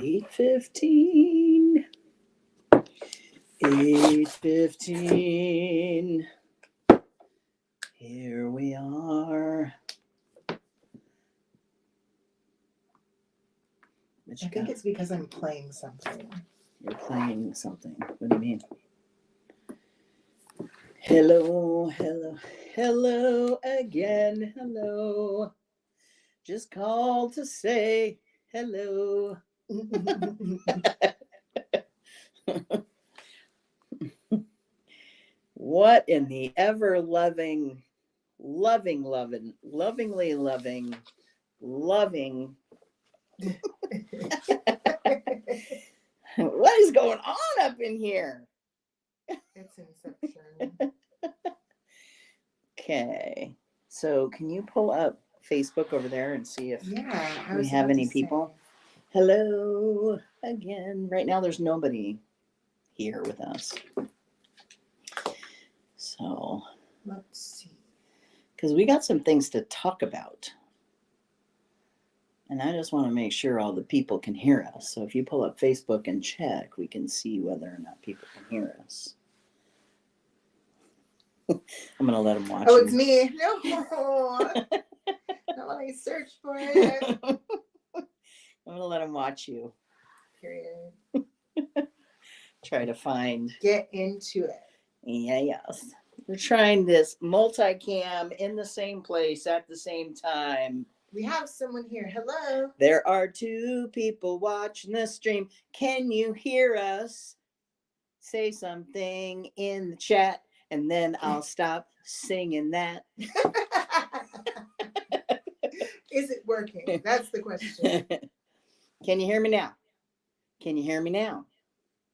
8:15. 8:15. Here we are. I think it's because I'm playing something. You're playing something. What do you mean? Hello, hello, hello again. Hello. Just called to say hello. What in the ever lovingly loving. What is going on up in here? It's Inception. Okay. So can you pull up Facebook over there and see if we have any people? Hello again. Right now there's nobody here with us. So let's see. Because we got some things to talk about. And I just want to make sure all the people can hear us. So if you pull up Facebook and check, we can see whether or not people can hear us. I'm going to let them watch. Oh, it's me. No. Not when I search for it. I'm going to let them watch you. Period. Try to find. Get into it. Yes. We're trying this multicam in the same place at the same time. We have someone here. Hello. There are 2 people watching the stream. Can you hear us? Say something in the chat, and then I'll stop singing that. Is it working? That's the question. Can you hear me now? Can you hear me now?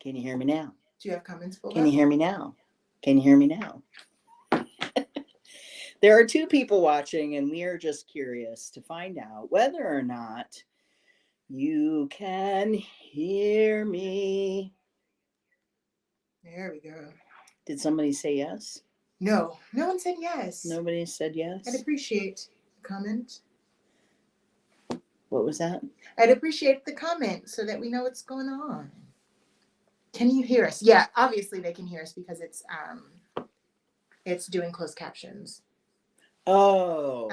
Can you hear me now? Do you have comments for Can you hear me now? Can you hear me now? There are 2 people watching, and we are just curious to find out whether or not you can hear me. There we go. Did somebody say yes? No. No one said yes. Nobody said yes? I'd appreciate the comment. What was that? I'd appreciate the comment so that we know what's going on. Can you hear us? Yeah, obviously they can hear us because it's doing closed captions. Oh.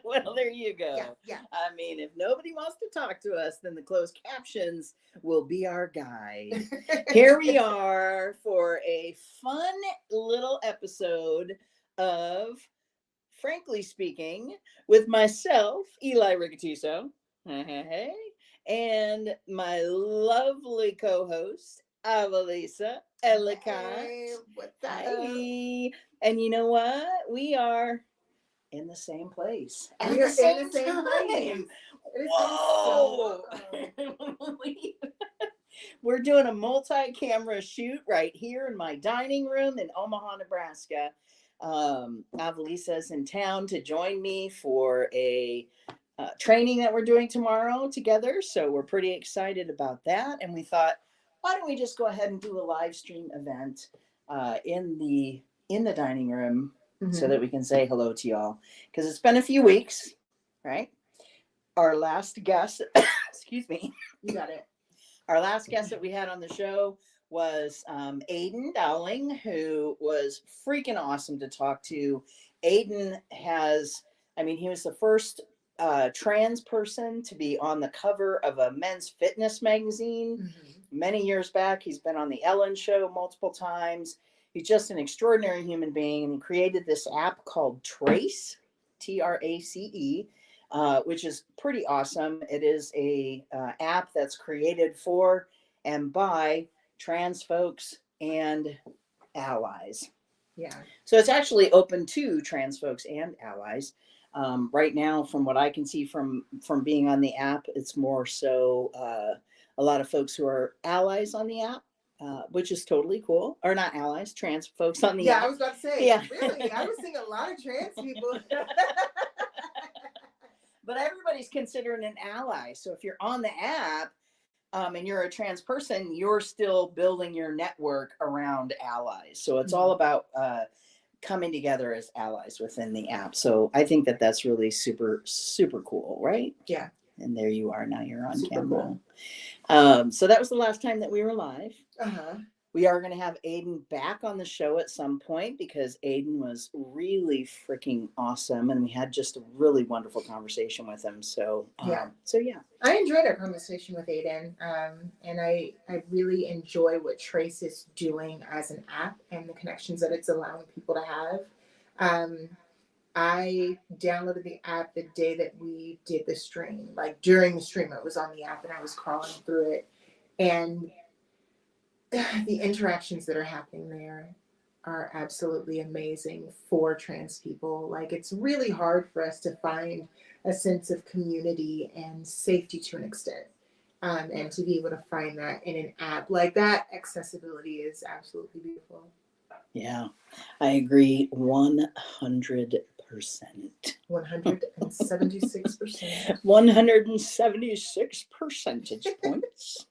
Well, there you go. Yeah. I mean, if nobody wants to talk to us, then the closed captions will be our guide. Here we are for a fun little episode of Frankly Speaking with myself, Eli Rigattiso, and my lovely co-host, Avalisa Ellicott. Hey, what's up? Hi. And you know what? We are in the same place. We are in the same place. Whoa! We're doing a multi-camera shoot right here in my dining room in Omaha, Nebraska. Avalisa's in town to join me for a training that we're doing tomorrow together. So we're pretty excited about that. And we thought, why don't we just go ahead and do a live stream event in the dining room, so that we can say hello to y'all, because it's been a few weeks, right? Our last guest, excuse me, you got it. Our last guest that we had on the show was Aiden Dowling, who was freaking awesome to talk to. Aiden he was the first trans person to be on the cover of a men's fitness magazine many years back. He's been on the Ellen Show multiple times. He's just an extraordinary human being, and he created this app called Trace, Trace, which is pretty awesome. It is a app that's created for and by trans folks and allies. Yeah. So it's actually open to trans folks and allies. Right now, from what I can see from being on the app, it's more so a lot of folks who are allies on the app. Which is totally cool. Or not allies, trans folks on the app. Yeah, I was about to say, really? I was seeing a lot of trans people. But everybody's considered an ally. So if you're on the app and you're a trans person, you're still building your network around allies. So it's all about coming together as allies within the app. So I think that that's really super, super cool, right? Yeah. And there you are. Now you're on Super camera. cool. So that was the last time that we were live. Uh-huh. We are going to have Aiden back on the show at some point because Aiden was really freaking awesome, and we had just a really wonderful conversation with him. So yeah. I enjoyed our conversation with Aiden, and I really enjoy what Trace is doing as an app and the connections that it's allowing people to have. I downloaded the app the day that we did the stream. Like during the stream, it was on the app and I was crawling through it. And the interactions that are happening there are absolutely amazing for trans people. Like it's really hard for us to find a sense of community and safety to an extent. And to be able to find that in an app like that, accessibility is absolutely beautiful. Yeah, I agree 100%. 176%. 176 percentage points.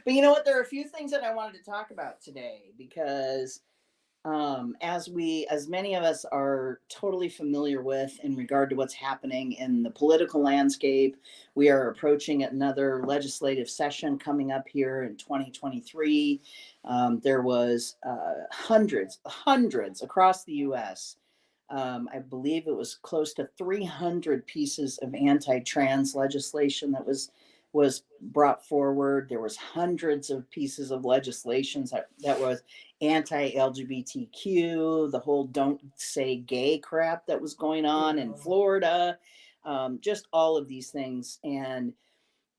But you know what? There are a few things that I wanted to talk about today because as many of us are totally familiar with in regard to what's happening in the political landscape, we are approaching another legislative session coming up here in 2023. There was hundreds across the U.S. I believe it was close to 300 pieces of anti-trans legislation that was brought forward. There was hundreds of pieces of legislation that was anti-LGBTQ, the whole don't say gay crap that was going on in Florida, just all of these things. And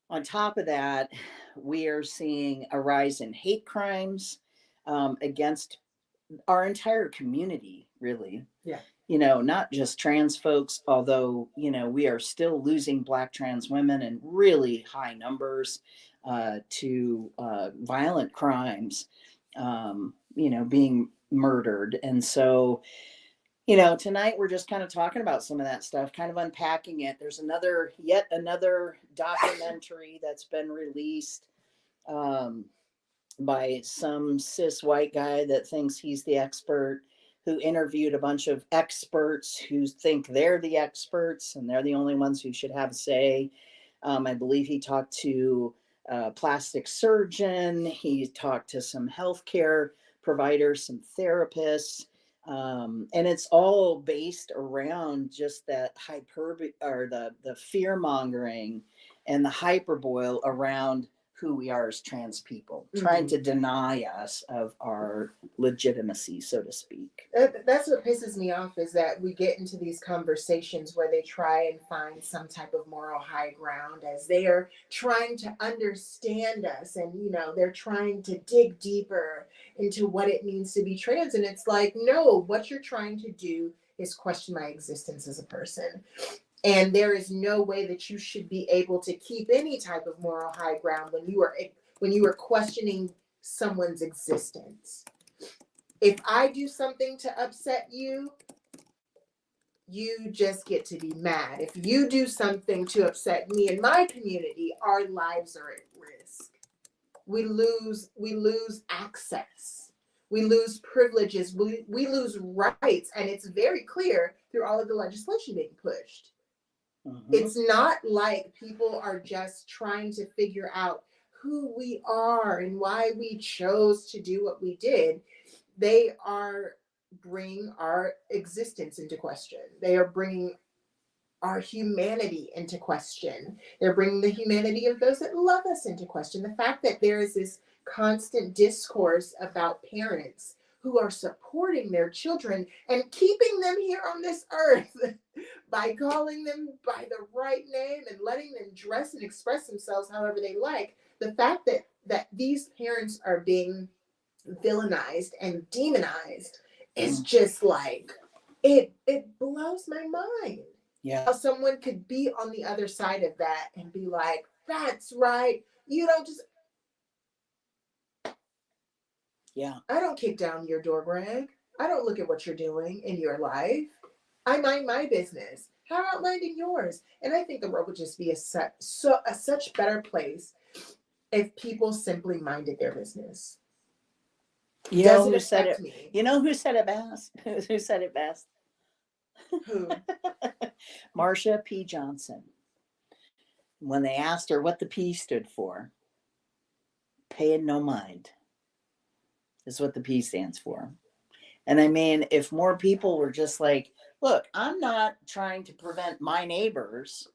on top of that, we are seeing a rise in hate crimes against our entire community, really. Yeah. You know, not just trans folks, although, you know, we are still losing Black trans women in really high numbers to violent crimes, you know, being murdered. And so, you know, tonight we're just kind of talking about some of that stuff, kind of unpacking it. There's yet another documentary that's been released by some cis white guy that thinks he's the expert, who interviewed a bunch of experts who think they're the experts and they're the only ones who should have a say. I believe he talked to a plastic surgeon. He talked to some healthcare providers, some therapists. And it's all based around just that hyperbole or the fear mongering and the hyperboil around who we are as trans people, trying to deny us of our legitimacy, so to speak. That's what pisses me off, is that we get into these conversations where they try and find some type of moral high ground as they are trying to understand us, and you know, they're trying to dig deeper into what it means to be trans. And it's like, no, what you're trying to do is question my existence as a person. And there is no way that you should be able to keep any type of moral high ground when you are questioning someone's existence. If I do something to upset you, you just get to be mad. If you do something to upset me and my community, our lives are at risk. We lose access. We lose privileges. We lose rights. And it's very clear through all of the legislation being pushed. It's not like people are just trying to figure out who we are and why we chose to do what we did. They are bringing our existence into question. They are bringing our humanity into question. They're bringing the humanity of those that love us into question. The fact that there is this constant discourse about parents who are supporting their children and keeping them here on this earth by calling them by the right name and letting them dress and express themselves however they like. The fact that these parents are being villainized and demonized is just like, it blows my mind. Yeah. How someone could be on the other side of that and be like, that's right. You don't just. Yeah. I don't kick down your door, Greg. I don't look at what you're doing in your life. I mind my business. How about minding yours? And I think the world would just be a such better place if people simply minded their business. You know who said it? You know who said it best? Who said it best? Who? Marsha P. Johnson. when they asked her what the P stood for, paying no mind is what the P stands for. And I mean, if more people were just like, look, I'm not trying to prevent my neighbors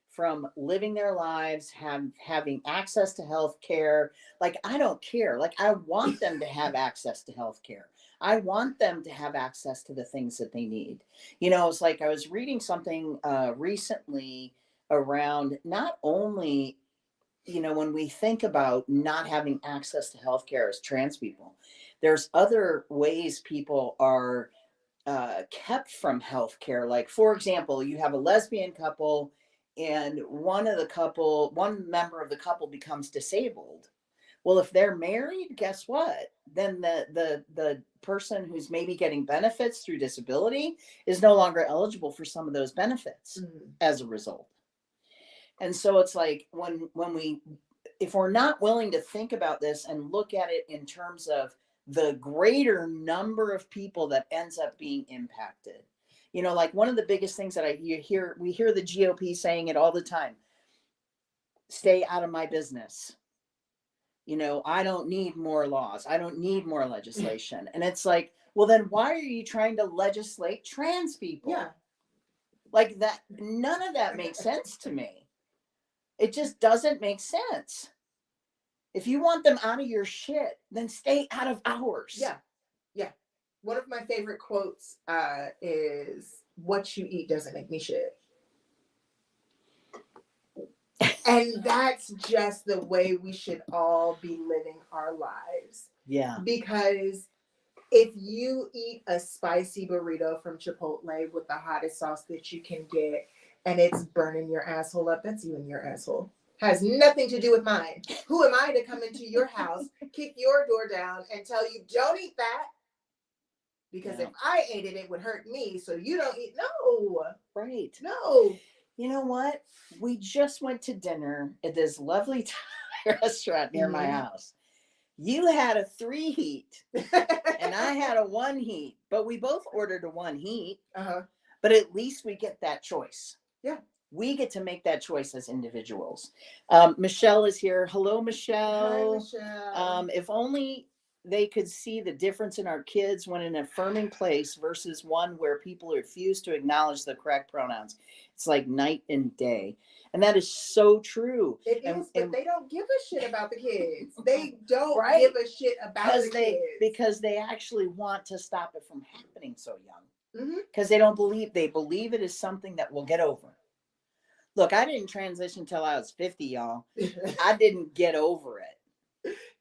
from living their lives, having access to health care. Like, I don't care. Like, I want them to have access to health care. I want them to have access to the things that they need. You know, it's like I was reading something recently around not only, you know, when we think about not having access to health care as trans people, there's other ways people are kept from health care. Like, for example, you have a lesbian couple and one member of the couple becomes disabled. Well, if they're married, guess what? Then the person who's maybe getting benefits through disability is no longer eligible for some of those benefits as a result. And so it's like when we if we're not willing to think about this and look at it in terms of the greater number of people that ends up being impacted. You know, like one of the biggest things that we hear the GOP saying it all the time. Stay out of my business. You know, I don't need more laws. I don't need more legislation. And it's like, well, then why are you trying to legislate trans people? Yeah. Like that, none of that makes sense to me. It just doesn't make sense. If you want them out of your shit, then stay out of ours. Yeah. Yeah. One of my favorite quotes is, what you eat doesn't make me shit. And that's just the way we should all be living our lives. Yeah. Because if you eat a spicy burrito from Chipotle with the hottest sauce that you can get and it's burning your asshole up, that's you and your asshole. Has nothing to do with mine. Who am I to come into your house, kick your door down, and tell you, don't eat that? Because if I ate it, it would hurt me. So you don't eat. No. Right. No. You know what? We just went to dinner at this lovely Thai restaurant near my house. You had a 3 heat and I had a 1 heat, but we both ordered a 1 heat. But at least we get that choice. Yeah. We get to make that choice as individuals. Michelle is here. Hello, Michelle. Hi, Michelle. If only they could see the difference in our kids when in an affirming place versus one where people refuse to acknowledge the correct pronouns. It's like night and day. And that is so true. It is, but they don't give a shit about the kids. They don't give a shit about the kids. Because they actually want to stop it from happening so young. Because they believe it is something that we'll get over. Look, I didn't transition until I was 50, y'all. I didn't get over it.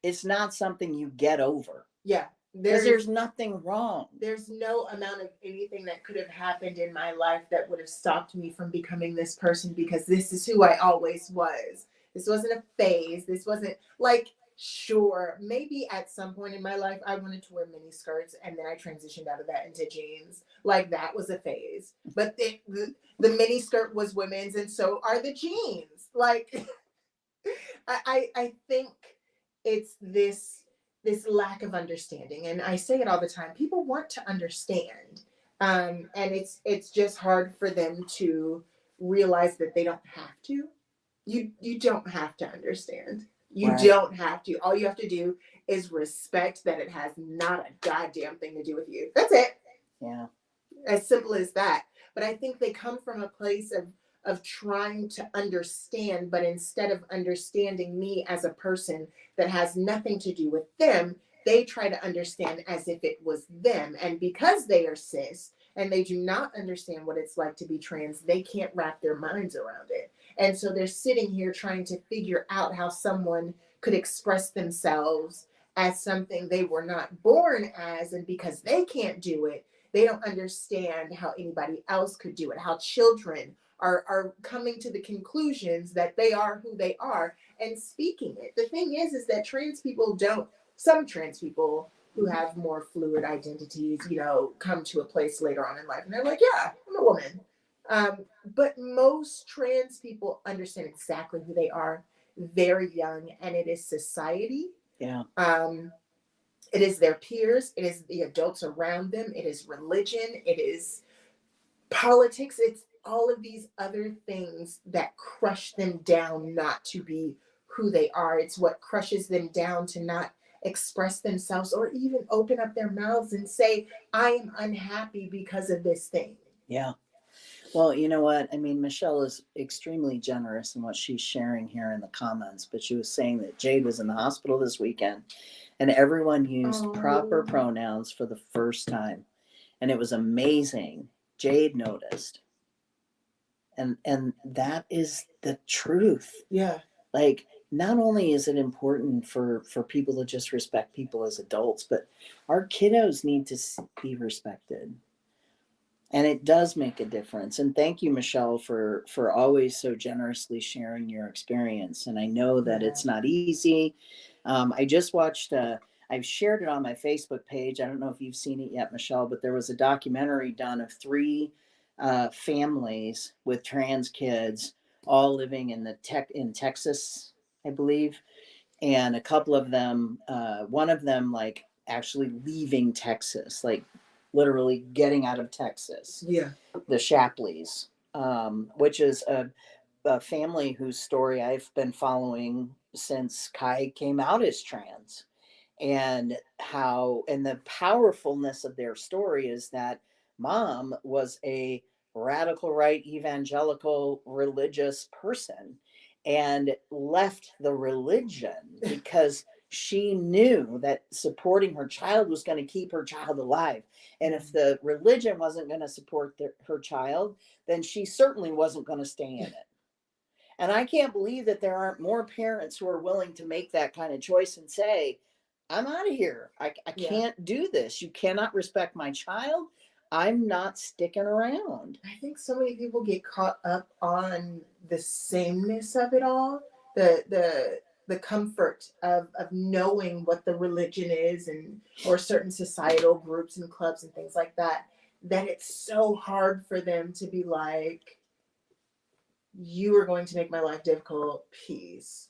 It's not something you get over. Yeah. Because there's nothing wrong. There's no amount of anything that could have happened in my life that would have stopped me from becoming this person, because this is who I always was. This wasn't a phase. This wasn't like, sure, maybe at some point in my life I wanted to wear mini skirts and then I transitioned out of that into jeans. Like that was a phase. But the mini skirt was women's and so are the jeans. Like I think it's this lack of understanding. And I say it all the time. People want to understand. And it's just hard for them to realize that they don't have to. You don't have to understand. You don't have to. All you have to do is respect that it has not a goddamn thing to do with you. That's it. Yeah. As simple as that. But I think they come from a place of trying to understand, but instead of understanding me as a person that has nothing to do with them, they try to understand as if it was them. And because they are cis and they do not understand what it's like to be trans, they can't wrap their minds around it. And so they're sitting here trying to figure out how someone could express themselves as something they were not born as. And because they can't do it, they don't understand how anybody else could do it, how children are coming to the conclusions that they are who they are and speaking it. The thing is that some trans people who have more fluid identities, come to a place later on in life and they're like, yeah, I'm a woman. But most trans people understand exactly who they are very young, and it is society. Yeah. It is their peers. It is the adults around them. It is religion. It is politics. all of these other things that crush them down not to be who they are. It's what crushes them down to not express themselves or even open up their mouths and say, I am unhappy because of this thing. Yeah. Well, you know what? I mean, Michelle is extremely generous in what she's sharing here in the comments, but she was saying that Jade was in the hospital this weekend and everyone used proper Oh, pronouns for the first time. And it was amazing. Jade noticed. And that is the truth. yeah. Like, not only is it important for people to just respect people as adults, but our kiddos need to be respected, and it does make a difference. And thank you, Michelle, for always so generously sharing your experience. And I know that Yeah. it's not easy. I just watched I've shared it on my Facebook page. I don't know if you've seen it yet, Michelle, but there was a documentary done of three families with trans kids all living in Texas, I believe. And a couple of them, one of them like actually leaving Texas, like literally getting out of Texas, Yeah. the Shapleys, which is a family whose story I've been following since Kai came out as trans. And the powerfulness of their story is that mom was a radical right evangelical religious person and left the religion because she knew that supporting her child was going to keep her child alive. And if the religion wasn't going to support her child, then she certainly wasn't going to stay in it. And I can't believe that there aren't more parents who are willing to make that kind of choice and say, I'm out of here. I Yeah. can't do this. You cannot respect my child. I'm not sticking around. I think so many people get caught up on the sameness of it all, the comfort of knowing what the religion is and or certain societal groups and clubs and things like that, that it's so hard for them to be like, you are going to make my life difficult, peace.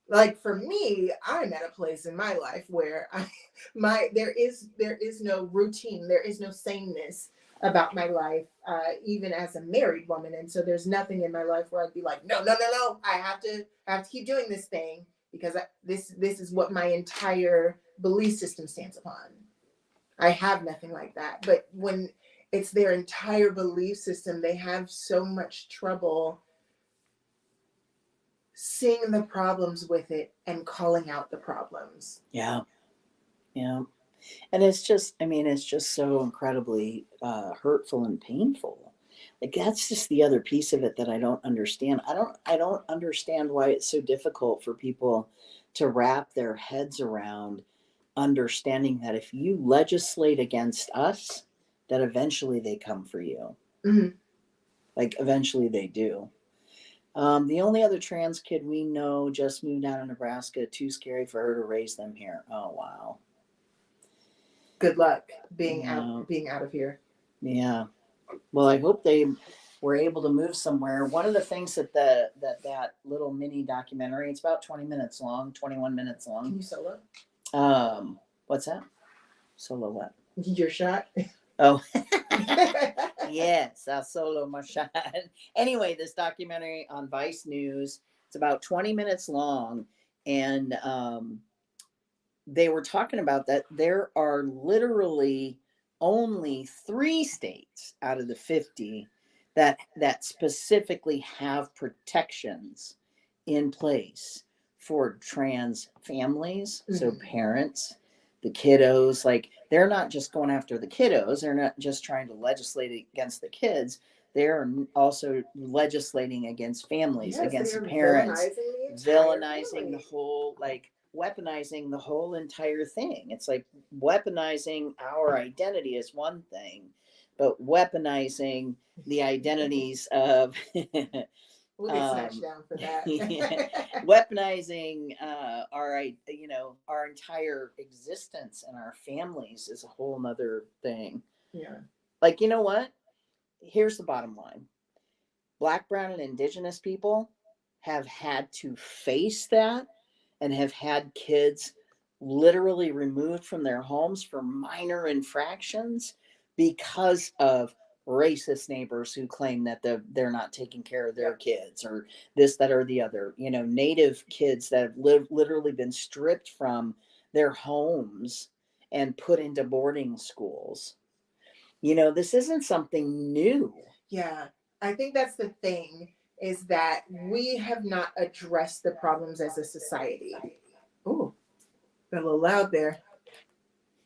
Like for me, I'm at a place in my life where there is no routine, there is no sameness about my life, even as a married woman, and so there's nothing in my life where I'd be like, no, no, no, no, I have to keep doing this thing because this is what my entire belief system stands upon. I have nothing like that, but when it's their entire belief system, they have so much trouble seeing the problems with it and calling out the problems. Yeah. Yeah. And it's just, I mean, it's just so incredibly hurtful and painful. Like that's just the other piece of it that I don't understand. I don't understand why it's so difficult for people to wrap their heads around understanding that if you legislate against us, that eventually they come for you. Mm-hmm. Like eventually they do. The only other trans kid we know just moved out of Nebraska. Too scary for her to raise them here. Oh wow. Good luck being Yeah. out of here. Yeah. Well, I hope they were able to move somewhere. One of the things that that little mini documentary, it's about 20 minutes long, 21 minutes Can long. you solo? What's that? Solo what? Your shot. Oh, yes, I'll solo my shot. Anyway, this documentary on Vice News, it's about 20 minutes long. And they were talking about that there are literally only 3 states out of the 50 that specifically have protections in place for trans families. So Mhm. parents, the kiddos, like they're not just going after the kiddos, they're not just trying to legislate against the kids, they're also legislating against families, Yes, they against are the parents, villainizing the entire villainizing the family. whole, like weaponizing the whole entire thing. It's like weaponizing our identity is one thing, but weaponizing the identities of We'll get snatched down for that. weaponizing our entire existence and our families is a whole nother thing. Yeah. Like, you know what? Here's the bottom line. Black, brown, and indigenous people have had to face that and have had kids literally removed from their homes for minor infractions because of racist neighbors who claim that they're not taking care of their kids, or this, that, or the other. Native kids that have literally been stripped from their homes and put into boarding schools. This isn't something new. Yeah, I think that's the thing, is that we have not addressed the problems as a society. Ooh, been a little loud there.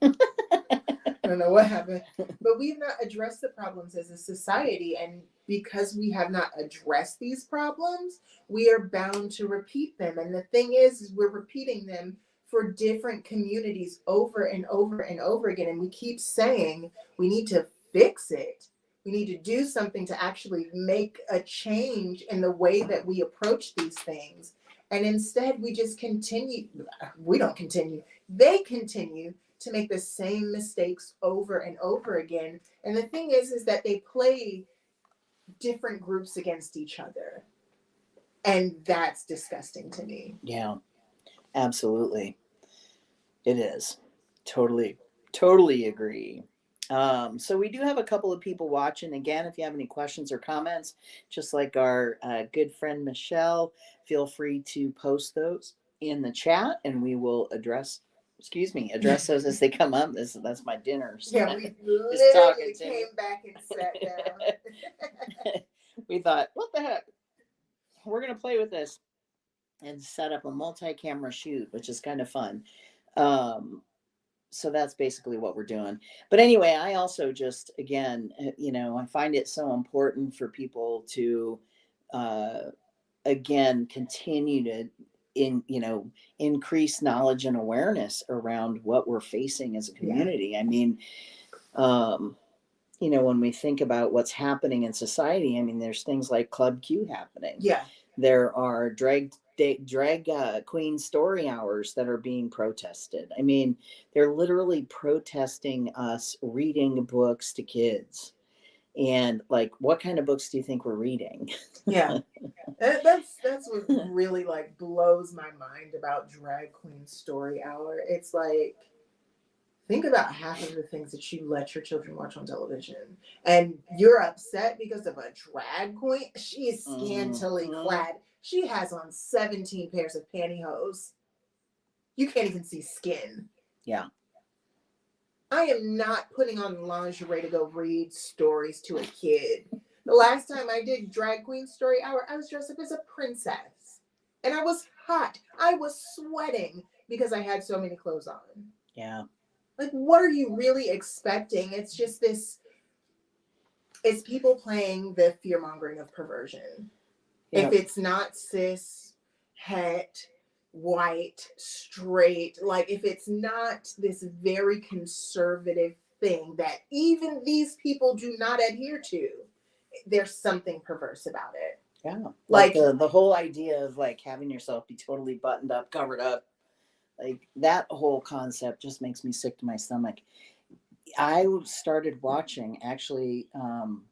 I don't know what happened, but we've not addressed the problems as a society, and because we have not addressed these problems, we are bound to repeat them. And the thing is we're repeating them for different communities over and over and over again, and we keep saying we need to fix it. We need to do something to actually make a change in the way that we approach these things. And instead, we just continue. We don't continue. They continue to make the same mistakes over and over again. And the thing is that they play different groups against each other. And that's disgusting to me. Yeah, absolutely. It is. Totally agree. So we do have a couple of people watching. Again, if you have any questions or comments, just like our good friend Michelle, feel free to post those in the chat, and we will address those as they come up. That's my dinner. So yeah, we literally came back and sat down. We thought, what the heck? We're going to play with this and set up a multi-camera shoot, which is kind of fun. So that's basically what we're doing. But anyway, I also just, again, I find it so important for people to, again, continue to increase knowledge and awareness around what we're facing as a community. I mean, when we think about what's happening in society, I mean, there's things like Club Q happening. Yeah. There are drag queen story hours that are being protested. I mean, they're literally protesting us reading books to kids. And like, what kind of books do you think we're reading? Yeah. That's what really like blows my mind about drag queen story hour. It's like, think about half of the things that you let your children watch on television, and you're upset because of a drag queen. She is scantily clad. She has on 17 pairs of pantyhose. You can't even see skin. Yeah. I am not putting on lingerie to go read stories to a kid. The last time I did drag queen story hour, I was dressed up as a princess. And I was hot. I was sweating because I had so many clothes on. Yeah. Like, what are you really expecting? It's just this, it's people playing the fear-mongering of perversion. Yep. If it's not cis, het, white, straight, like if it's not this very conservative thing that even these people do not adhere to, there's something perverse about it. Yeah. Like the whole idea of like having yourself be totally buttoned up, covered up, like that whole concept just makes me sick to my stomach. I started watching,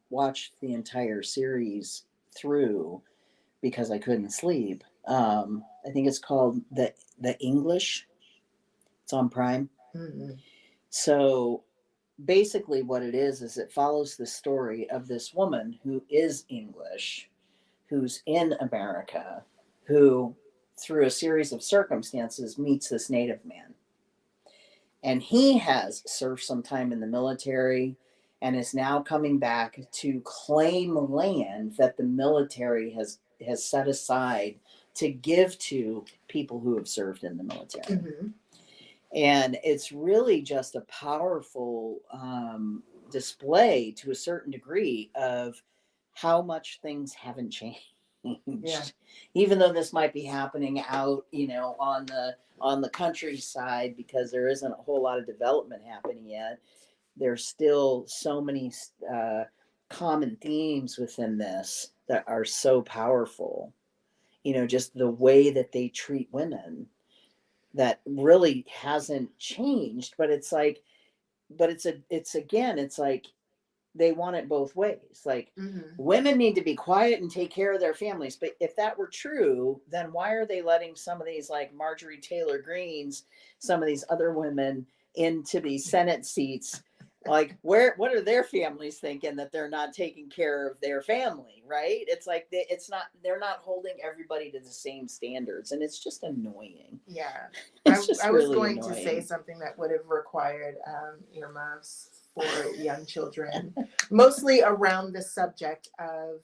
watched the entire series through because I couldn't sleep. I think it's called the English. It's on Prime. Mm-hmm. So basically what it is it follows the story of this woman who is English, who's in America, who through a series of circumstances meets this native man. And he has served some time in the military and is now coming back to claim land that the military has set aside to give to people who have served in the military. Mm-hmm. And it's really just a powerful display to a certain degree of how much things haven't changed. Yeah. Even though this might be happening out, on the countryside, because there isn't a whole lot of development happening yet, there's still so many common themes within this that are so powerful. Just the way that they treat women that really hasn't changed, but it's like they want it both ways. Like, mm-hmm. Women need to be quiet and take care of their families. But if that were true, then why are they letting some of these like Marjorie Taylor Greens, some of these other women into these Senate seats Like, what are their families thinking that they're not taking care of their family, right? It's like they're not holding everybody to the same standards, and it's just annoying. Yeah. It's just I was really going to say annoying. something that would have required earmuffs for young children, mostly around the subject of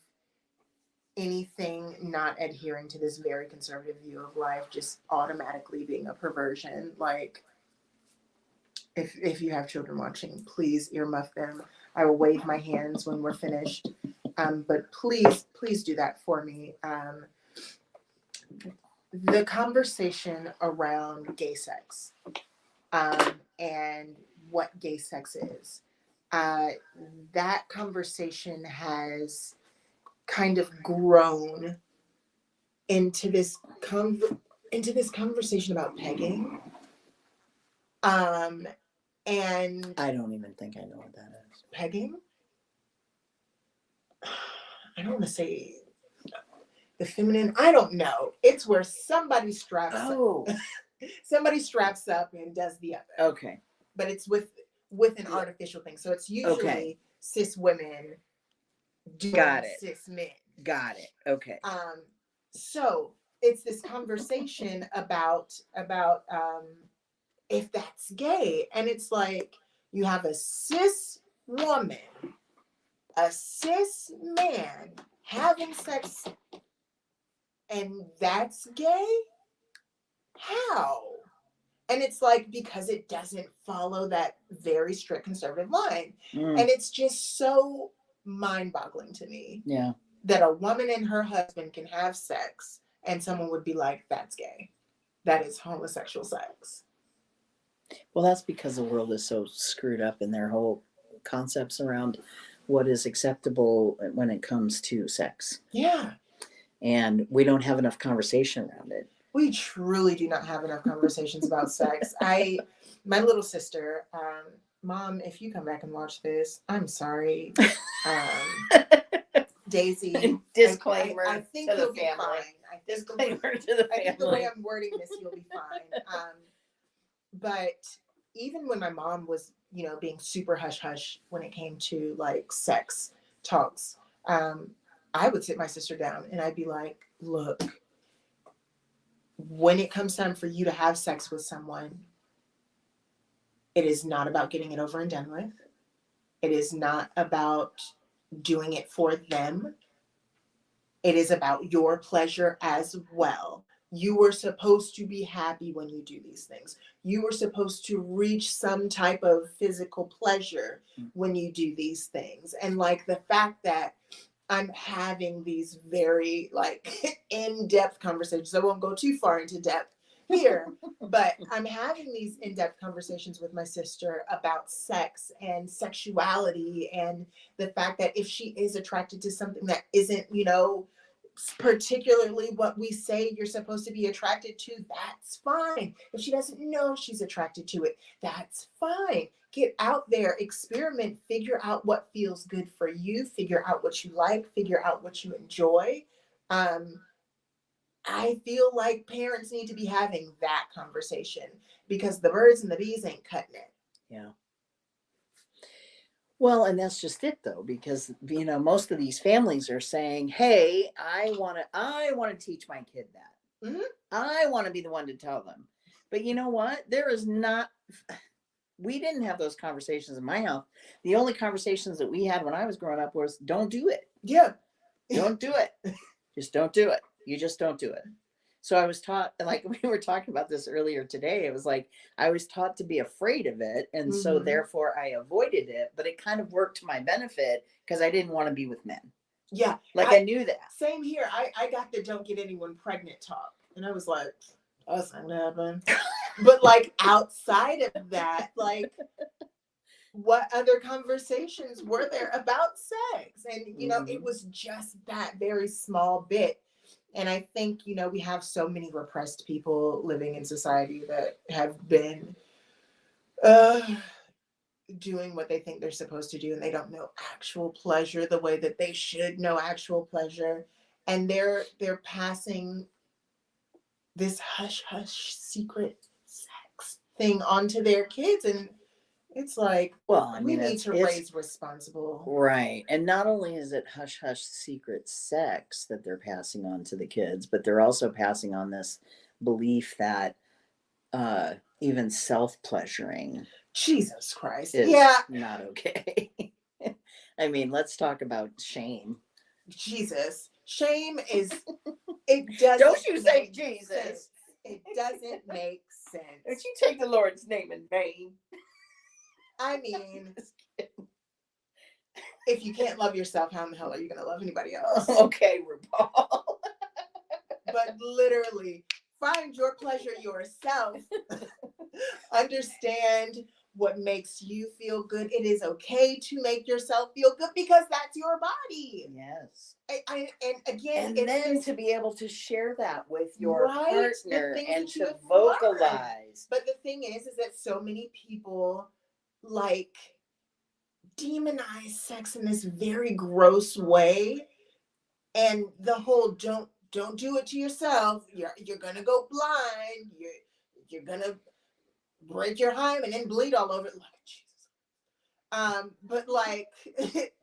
anything not adhering to this very conservative view of life just automatically being a perversion. Like, if you have children watching, please earmuff them. I will wave my hands when we're finished. But please do that for me. The conversation around gay sex, and what gay sex is, that conversation has kind of grown into this conversation about pegging. And I don't even think I know what that is. pegging, I don't want to say the feminine, I don't know. It's where somebody straps Oh, up. Somebody straps up and does the other. okay. But it's with an artificial thing. So it's usually Okay. cis women doing Got it. cis men. Got it. Okay. So it's this conversation about if that's gay. And it's like, you have a cis woman, a cis man having sex, and that's gay? How? And it's like, because it doesn't follow that very strict conservative line. Mm, And it's just so mind-boggling to me yeah. that a woman and her husband can have sex and someone would be like, that's gay. That is homosexual sex. Well, that's because the world is so screwed up in their whole concepts around what is acceptable when it comes to sex. Yeah. And we don't have enough conversation around it. We truly do not have enough conversations about sex. My little sister, Mom, if you come back and watch this, I'm sorry. Daisy. Disclaimer I think to the you'll be family. fine. Disclaimer to the I think the way family. I'm wording this, you'll be fine. But even when my mom was, being super hush hush when it came to like sex talks, I would sit my sister down and I'd be like, look, when it comes time for you to have sex with someone, it is not about getting it over and done with. It is not about doing it for them. It is about your pleasure as well. You were supposed to be happy when you do these things. You were supposed to reach some type of physical pleasure when you do these things. And like the fact that I'm having these very like in-depth conversations. I won't go too far into depth here, but I'm having these in-depth conversations with my sister about sex and sexuality, and the fact that if she is attracted to something that isn't, particularly what we say you're supposed to be attracted to, that's fine. If she doesn't know she's attracted to it, that's fine. Get out there, experiment, figure out what feels good for you, figure out what you like, figure out what you enjoy. I feel like parents need to be having that conversation because the birds and the bees ain't cutting it. Yeah. Well, and that's just it though, because most of these families are saying, "Hey, I want to teach my kid that. Mm-hmm. I want to be the one to tell them." But you know what? We didn't have those conversations in my house. The only conversations that we had when I was growing up was, "Don't do it. Yeah. Don't do it. Just don't do it. You just don't do it." So I was taught, like we were talking about this earlier today, it was like I was taught to be afraid of it. And so therefore I avoided it, but it kind of worked to my benefit because I didn't want to be with men. Yeah. Like I knew that. Same here. I got the don't get anyone pregnant talk. And I was like, that's not gonna happen. But like outside of that, like what other conversations were there about sex? And it was just that very small bit. And I think, we have so many repressed people living in society that have been doing what they think they're supposed to do, and they don't know actual pleasure the way that they should know actual pleasure. And they're passing this hush hush secret sex thing onto their kids. And It's like, Well, I we mean, need to it's raise responsible. right. And not only is it hush hush secret sex that they're passing on to the kids, but they're also passing on this belief that even self pleasuring Jesus Christ. is Yeah. not okay. I mean, let's talk about shame. Jesus. Shame is, it doesn't. Don't you say make Jesus. sense. It doesn't make sense. Don't you take the Lord's name in vain. I mean, if you can't love yourself, how in the hell are you going to love anybody else? Okay, RuPaul. But literally, find your pleasure yourself. Understand what makes you feel good. It is okay to make yourself feel good because that's your body. Yes. And again, And then to be able to share that with your right, partner and to have vocalize. learned. But the thing is that so many people like demonize sex in this very gross way, and the whole don't do it to yourself. You're gonna go blind. You're gonna break your hymen and bleed all over it. Like Jesus. But like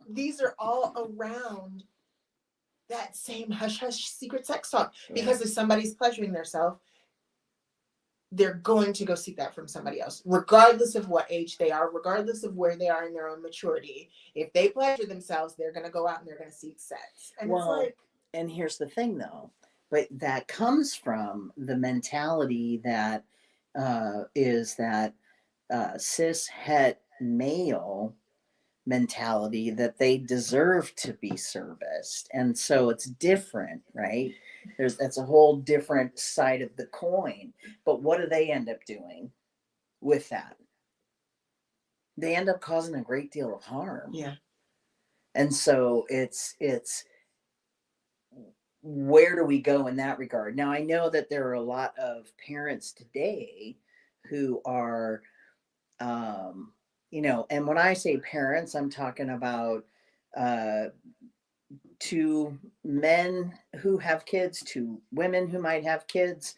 these are all around that same hush hush secret sex talk. Because if somebody's pleasuring themselves, they're going to go seek that from somebody else, regardless of what age they are, regardless of where they are in their own maturity. If they pleasure themselves, they're going to go out and they're going to seek sex. And well, it's like, and here's the thing though, but that comes from the mentality that is that cis het male mentality that they deserve to be serviced, and so it's different, right? That's a whole different side of the coin. But what do they end up doing with that? They end up causing a great deal of harm. yeah. And so it's where do we go in that regard? Now I know that there are a lot of parents today who are and when I say parents, I'm talking about to men who have kids, to women who might have kids,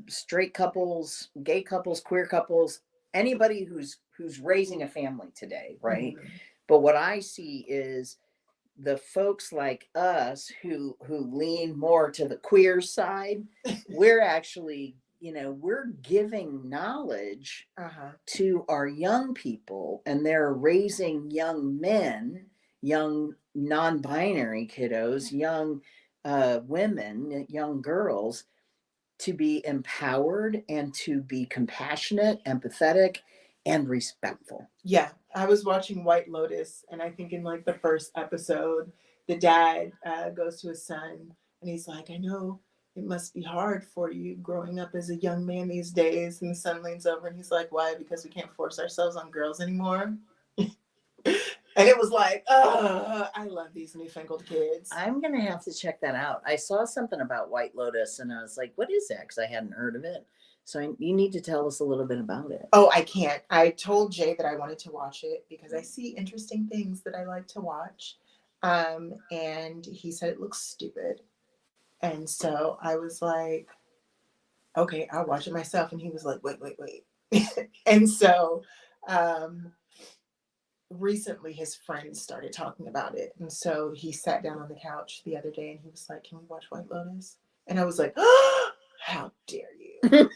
straight couples, gay couples, queer couples, anybody who's raising a family today, right? Mm-hmm. But what I see is the folks like us who lean more to the queer side. We're actually, we're giving knowledge to our young people, and they're raising young men, young non-binary kiddos, young women, young girls, to be empowered and to be compassionate, empathetic, and respectful. Yeah, I was watching White Lotus, and I think in like the first episode, the dad goes to his son, and he's like, "I know it must be hard for you growing up as a young man these days." And the son leans over, and he's like, "Why? Because we can't force ourselves on girls anymore." And it was like, oh, I love these newfangled kids. I'm going to have to check that out. I saw something about White Lotus, and I was like, what is that? Because I hadn't heard of it. So you need to tell us a little bit about it. Oh, I can't. I told Jay that I wanted to watch it because I see interesting things that I like to watch. And he said it looks stupid. And so I was like, okay, I'll watch it myself. And he was like, wait. And so recently his friends started talking about it. And so he sat down on the couch the other day and he was like, can we watch White Lotus? And I was like, oh, how dare you?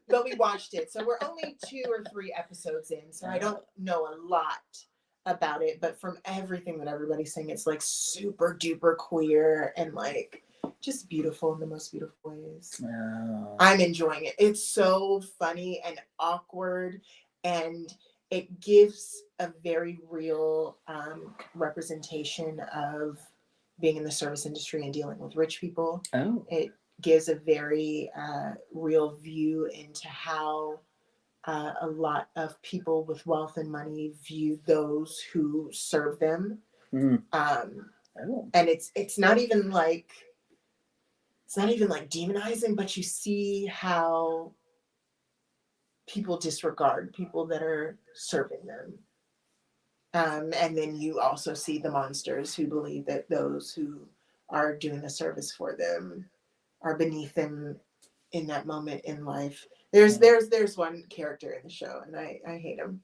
But we watched it. So we're only 2 or 3 episodes in. So I don't know a lot about it. But from everything that everybody's saying, it's like super duper queer and like just beautiful in the most beautiful ways. Oh. I'm enjoying it. It's so funny and awkward, and it gives a very real representation of being in the service industry and dealing with rich people. Oh. It gives a very real view into how a lot of people with wealth and money view those who serve them. Mm. And it's not even like demonizing, but you see how people disregard people that are serving them. And then you also see the monsters who believe that those who are doing the service for them are beneath them in that moment in life. There's one character in the show, and I hate him.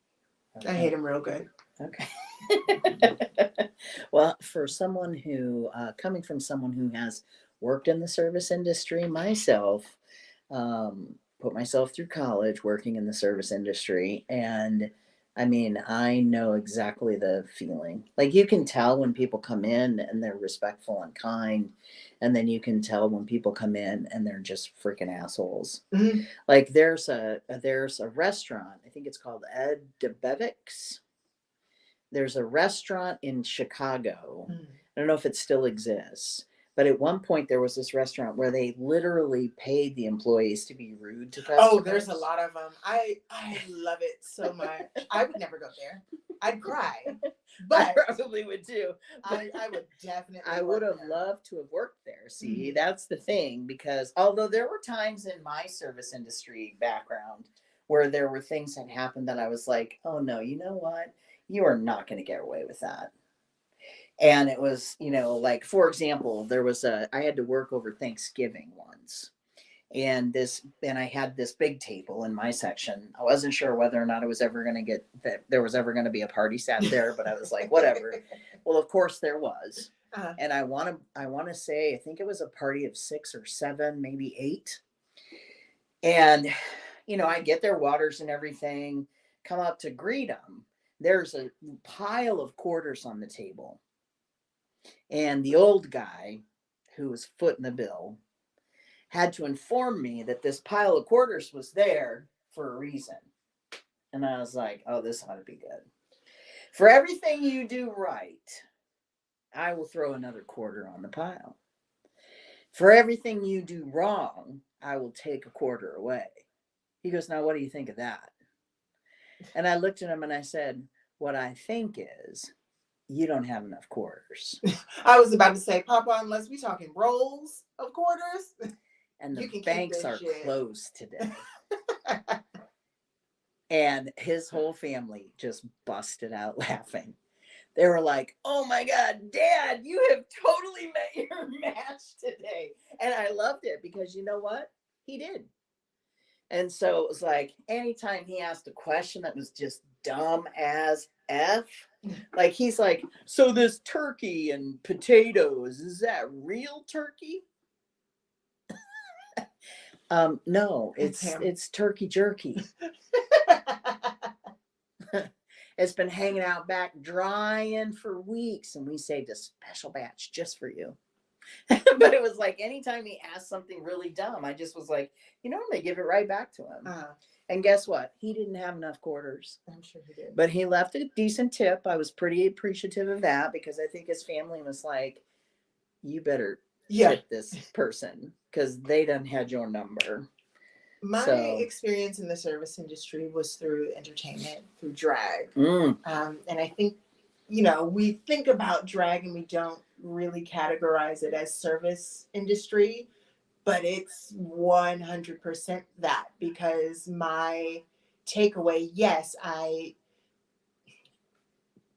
Okay. I hate him real good. Okay. Well, for someone who, coming from someone who has worked in the service industry myself, put myself through college working in the service industry, and I mean, I know exactly the feeling. Like you can tell when people come in and they're respectful and kind, and then you can tell when people come in and they're just freaking assholes. Mm-hmm. Like there's a restaurant, I think it's called Ed DeBevick's. There's a restaurant in Chicago. Mm. I don't know if it still exists, but at one point there was this restaurant where they literally paid the employees to be rude to customers. Oh, there's a lot of them. I love it so much. I would never go there. I'd cry. But I probably would too. I would definitely. I would have loved to have worked there. See, that's the thing, because although there were times in my service industry background where there were things that happened that I was like, oh no, you know what? You are not going to get away with that. And it was, like, for example, I had to work over Thanksgiving once. And I had this big table in my section. I wasn't sure whether or not I was ever going to there was ever going to be a party sat there, but I was like, whatever. Well, of course there was. Uh-huh. And I want to say, I think it was a party of 6 or 7, maybe 8. And, I get their waters and everything, come up to greet them. There's a pile of quarters on the table. And the old guy, who was footing the bill, had to inform me that this pile of quarters was there for a reason. And I was like, oh, this ought to be good. For everything you do right, I will throw another quarter on the pile. For everything you do wrong, I will take a quarter away. He goes, now, what do you think of that? And I looked at him and I said, what I think is, you don't have enough quarters. I was about to say, Papa, unless we talking rolls of quarters. And the banks are closed today. And his whole family just busted out laughing. They were like, oh my God, Dad, you have totally met your match today. And I loved it because you know what? He did. And so it was like, anytime he asked a question that was just dumb as F, like he's like, so this turkey and potatoes, is that real turkey? No, it's turkey jerky. It's been hanging out back drying for weeks, and we saved a special batch just for you. But it was like anytime he asked something really dumb, I just was like, I'm gonna give it right back to him. And guess what? He didn't have enough quarters. I'm sure he did. But he left a decent tip. I was pretty appreciative of that because I think his family was like, you better tip this person because they done had your number. My experience in the service industry was through entertainment, through drag. And I think, we think about drag and we don't really categorize it as service industry, but it's 100% that, because my takeaway, yes,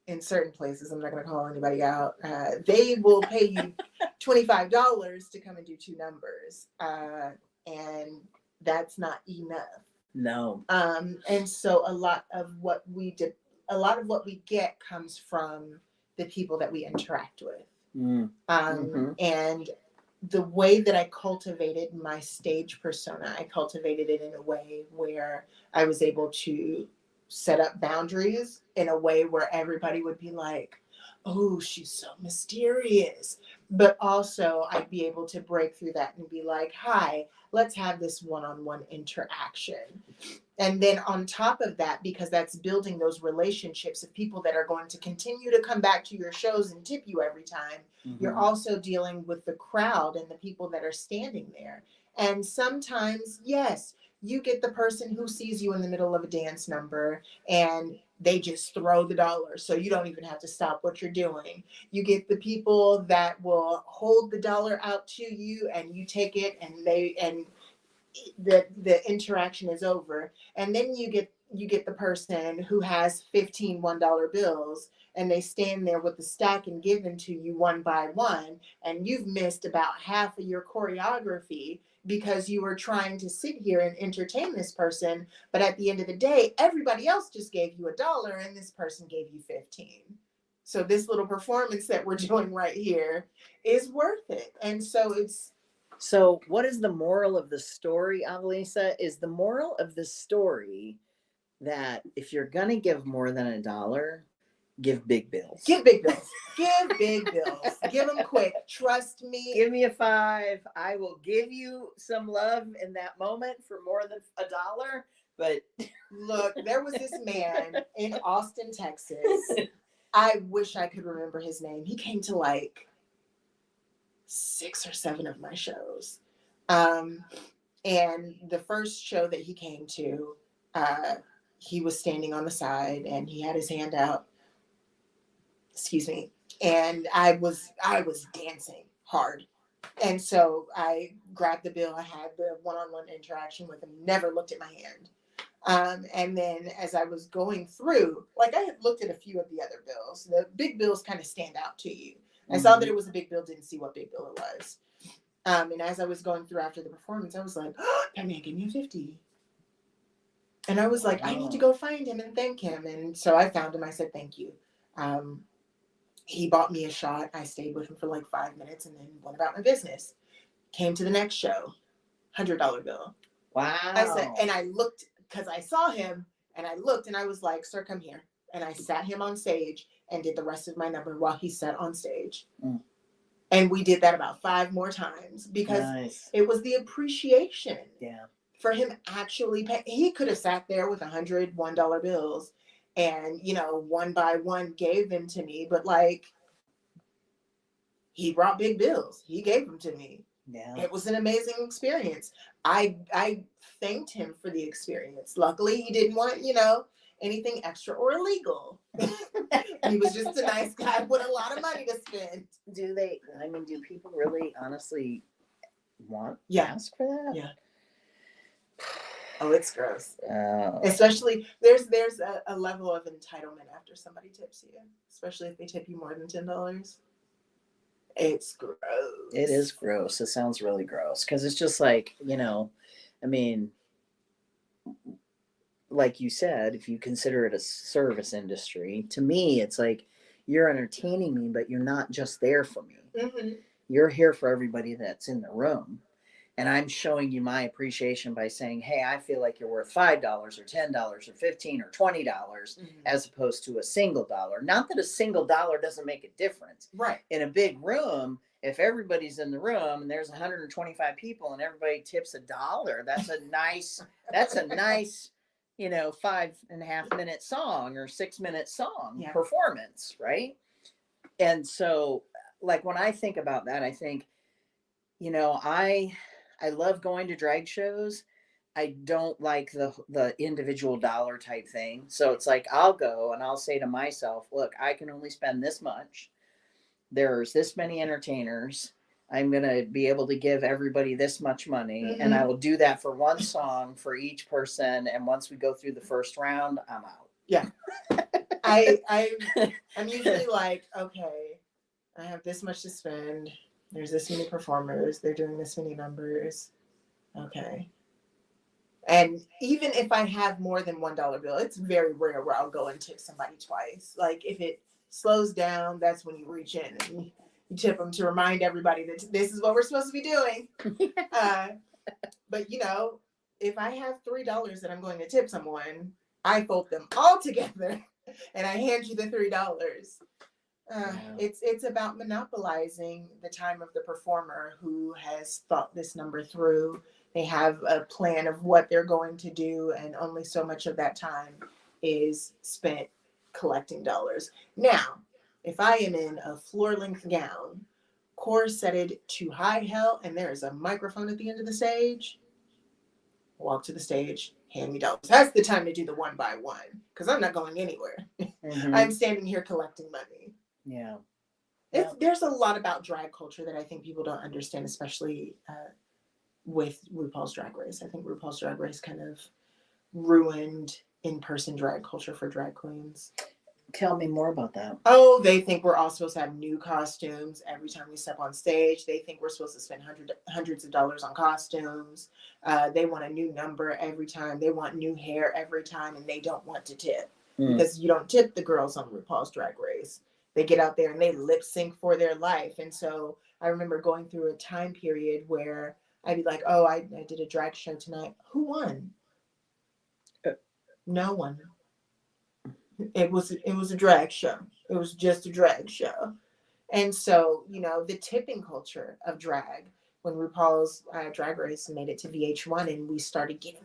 in certain places, I'm not going to call anybody out, they will pay you $25 to come and do 2 numbers. And that's not enough. No. And so a lot of what we get comes from the people that we interact with. And the way that I cultivated my stage persona, I cultivated it in a way where I was able to set up boundaries in a way where everybody would be like, oh, she's so mysterious. But also I'd be able to break through that and be like, hi, let's have this one-on-one interaction. And then on top of that, because that's building those relationships of people that are going to continue to come back to your shows and tip you every time, you're also dealing with the crowd and the people that are standing there. And sometimes, yes, you get the person who sees you in the middle of a dance number and they just throw the dollar, so you don't even have to stop what you're doing. You get the people that will hold the dollar out to you and you take it and the interaction is over. And then you get the person who has 15 $1 bills and they stand there with the stack and give them to you one by one, and you've missed about half of your choreography because you were trying to sit here and entertain this person, but at the end of the day, everybody else just gave you $1 and this person gave you 15. So this little performance that we're doing right here is worth it. And so it's. So what is the moral of the story, Avalisa? Is the moral of the story that if you're going to give more than $1, give big bills. Give big bills. Give big bills. Give them quick. Trust me. Give me a 5. I will give you some love in that moment for more than $1. But look, there was this man in Austin, Texas. I wish I could remember his name. He came to like 6 or 7 of my shows. And the first show that he came to, he was standing on the side and he had his hand out. Excuse me. And I was dancing hard. And so I grabbed the bill. I had the one-on-one interaction with him, never looked at my hand. And then as I was going through, like I had looked at a few of the other bills. The big bills kind of stand out to you. I saw that it was a big bill, didn't see what big bill it was. And as I was going through after the performance, I was like, oh, that man gave me a 50. And I was like, I need to go find him and thank him. And so I found him. I said, thank you. He bought me a shot. I stayed with him for like 5 minutes and then went about my business. Came to the next show, $100 bill. Wow. I said, and I looked because I saw him and I looked and I was like, sir, come here. And I sat him on stage and did the rest of my number while he sat on stage. Mm. And we did that about 5 more times because it was the appreciation for him actually pay. He could have sat there with $101 bills and, you know, one by one gave them to me. But like, he brought big bills. He gave them to me. Yeah. It was an amazing experience. I thanked him for the experience. Luckily, he didn't want, you know, anything extra or illegal. He was just a nice guy with a lot of money to spend. Do people really honestly ask for that? Yeah. Oh, it's gross. Especially there's a level of entitlement after somebody tips you, especially if they tip you more than $10. It's gross. It is gross. It sounds really gross because it's just like, you know, I mean, like you said, if you consider it a service industry, to me, it's like you're entertaining me, but you're not just there for me. Mm-hmm. You're here for everybody that's in the room. And I'm showing you my appreciation by saying, hey, I feel like you're worth $5 or $10 or $15 or $20 as opposed to a single dollar. Not that a single dollar doesn't make a difference. Right. In a big room, if everybody's in the room and there's 125 people and everybody tips $1, that's a nice, you know, 5.5 minute song or 6 minute song performance, right? And so, like, when I think about that, I think, you know, I love going to drag shows. I don't like the individual dollar type thing. So it's like, I'll go and I'll say to myself, look, I can only spend this much. There's this many entertainers. I'm going to be able to give everybody this much money. And I will do that for one song for each person. And once we go through the first round, I'm out. Yeah. I'm usually like, okay, I have this much to spend. There's this many performers. They're doing this many numbers. Okay. And even if I have more than $1 bill, it's very rare where I'll go and tip somebody twice. Like if it slows down, that's when you reach in and you tip them to remind everybody that this is what we're supposed to be doing. But you know, if I have $3 that I'm going to tip someone, I fold them all together and I hand you the $3. It's about monopolizing the time of the performer who has thought this number through. They have a plan of what they're going to do, and only so much of that time is spent collecting dollars. Now, if I am in a floor-length gown, corseted to high hell, and there is a microphone at the end of the stage, walk to the stage, hand me dollars. That's the time to do the one by one, because I'm not going anywhere. I'm standing here collecting money. Yeah. There's a lot about drag culture that I think people don't understand, especially with RuPaul's Drag Race. I think RuPaul's Drag Race kind of ruined in-person drag culture for drag queens. Tell me more about that. Oh, they think we're all supposed to have new costumes every time we step on stage. They think we're supposed to spend hundreds of dollars on costumes. They want a new number every time. They want new hair every time, and they don't want to tip because you don't tip the girls on RuPaul's Drag Race. They get out there and they lip sync for their life. And so I remember going through a time period where I'd be like, oh, I did a drag show tonight. Who won? No one. It was a drag show. It was just a drag show. And so, you know, the tipping culture of drag, when RuPaul's Drag Race made it to VH1 and we started getting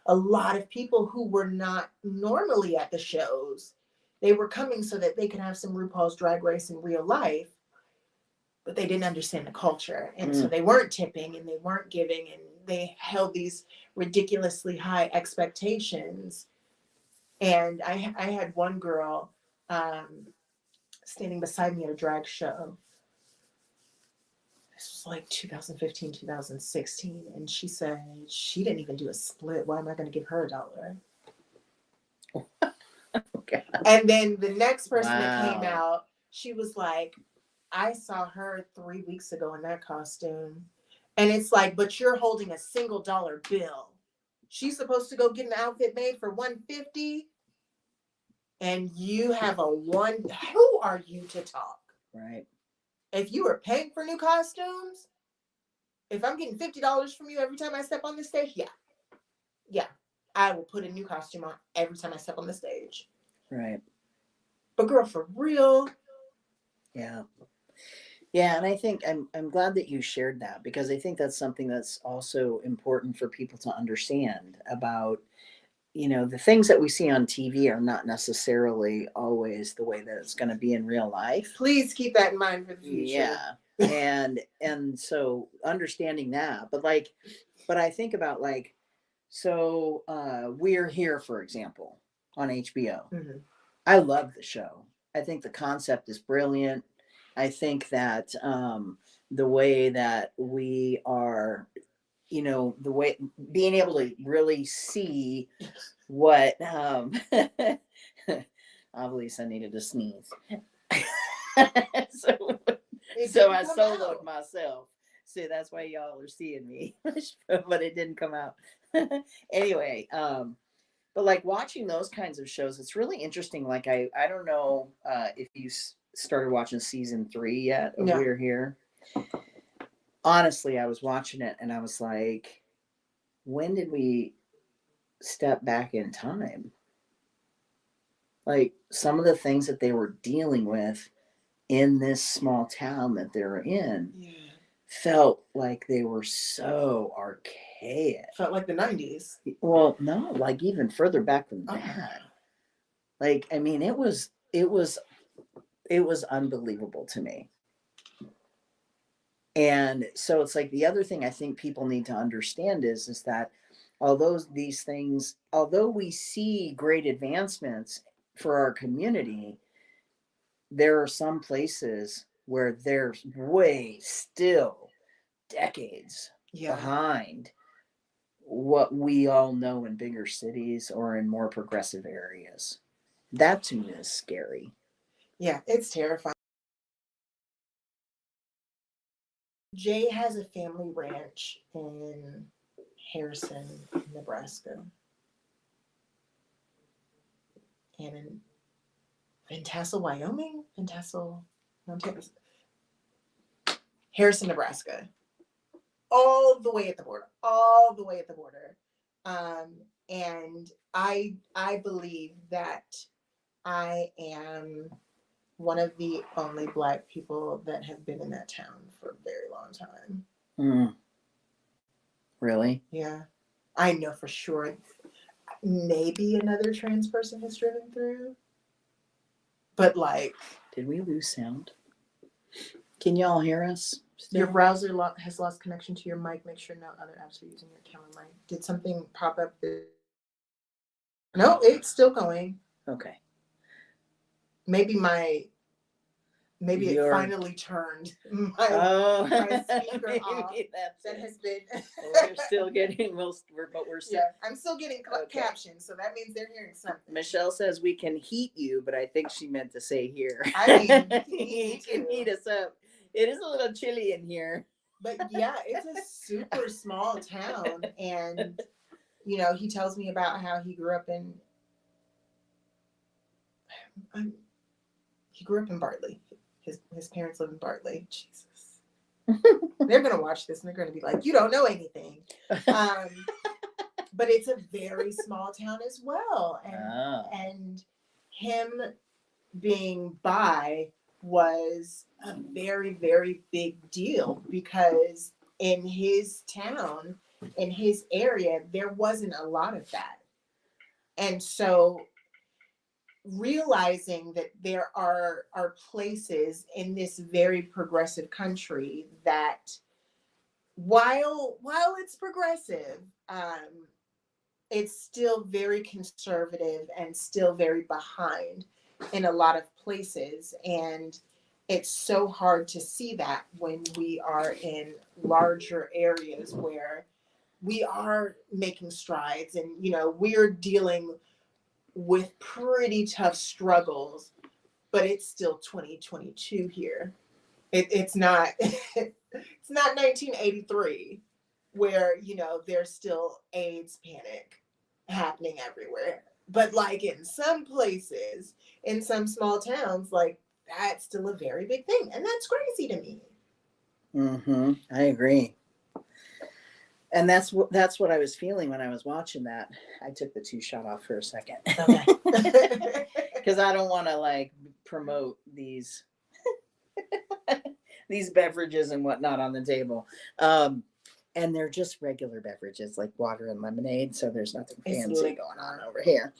a lot of people who were not normally at the shows, they were coming so that they could have some RuPaul's Drag Race in real life, but they didn't understand the culture. And so they weren't tipping and they weren't giving, and they held these ridiculously high expectations. And I had one girl standing beside me at a drag show. This was like 2015, 2016. And she said she didn't even do a split. Why am I going to give her $1? Okay. And then the next person that came out, she was like, I saw her 3 weeks ago in that costume. And it's like, but you're holding a single dollar bill. She's supposed to go get an outfit made for $150. And you have who are you to talk? Right. If you are paying for new costumes, if I'm getting $50 from you every time I step on the stage, yeah, I will put a new costume on every time I step on the stage. Right. But girl, for real. Yeah. Yeah, and I think I'm glad that you shared that, because I think that's something that's also important for people to understand about, you know, the things that we see on TV are not necessarily always the way that it's going to be in real life. Please keep that in mind for the future. Yeah. And so understanding that, but I think about so We're Here, for example, on HBO. Mm-hmm. I love the show. I think the concept is brilliant. I think that the way that we are, you know, the way being able to really see what obviously I needed to sneeze. so I soloed myself. See, that's why y'all are seeing me. But it didn't come out. Anyway, but watching those kinds of shows, it's really interesting. I don't know if you started watching season 3 yet of We're Here. Honestly, I was watching it and I was like, when did we step back in time? Some of the things that they were dealing with in this small town that they're in felt like they were so archaic. Felt like the 90s. Well, no, even further back than that. I mean, it was unbelievable to me. And so it's the other thing I think people need to understand is that although we see great advancements for our community, there are some places where there's way still decades behind what we all know in bigger cities or in more progressive areas. That to me is scary. Yeah, it's terrifying. Jay has a family ranch in Harrison, Nebraska. And in Tassel, Wyoming? Harrison, Nebraska. All the way at the border. And I believe that I am one of the only Black people that have been in that town for a very long time. Really? Yeah. I know for sure. Maybe another trans person has driven through. But did we lose sound? Can y'all hear us still? Your browser has lost connection to your mic. Make sure no other apps are using your camera mic. Did something pop up? No, it's still going. Okay. Maybe my maybe it finally turned my speaker maybe off. that's That it. has been. We're still getting, but we're still. Yeah, I'm still getting Okay. captions, so that means they're hearing something. Michelle says we can heat you, but I think she meant to say here. I mean, you can heat us up. It is a little chilly in here. But yeah, it's a super small town, and you know, he tells me about how he grew up in. He grew up in Bartley. His parents live in Bartley. Jesus. They're gonna watch this and they're gonna be like, "You don't know anything." But it's a very small town as well, and him being bi was a very, very big deal because in his town, in his area, there wasn't a lot of that, and so realizing that there are places in this very progressive country that while it's progressive, it's still very conservative and still very behind in a lot of places. And it's so hard to see that when we are in larger areas where we are making strides and, you know, we're dealing with pretty tough struggles, but it's still 2022 here. It's not it's not 1983 where, you know, there's still AIDS panic happening everywhere. But like in some places, in some small towns, like that's still a very big thing. And that's crazy to me. Mm-hmm. I agree. And that's what I was feeling when I was watching that. I took the 2 shot off for a second. Okay. Because I don't want to like promote these these beverages and whatnot on the table. And they're just regular beverages like water and lemonade. So there's nothing fancy going on over here.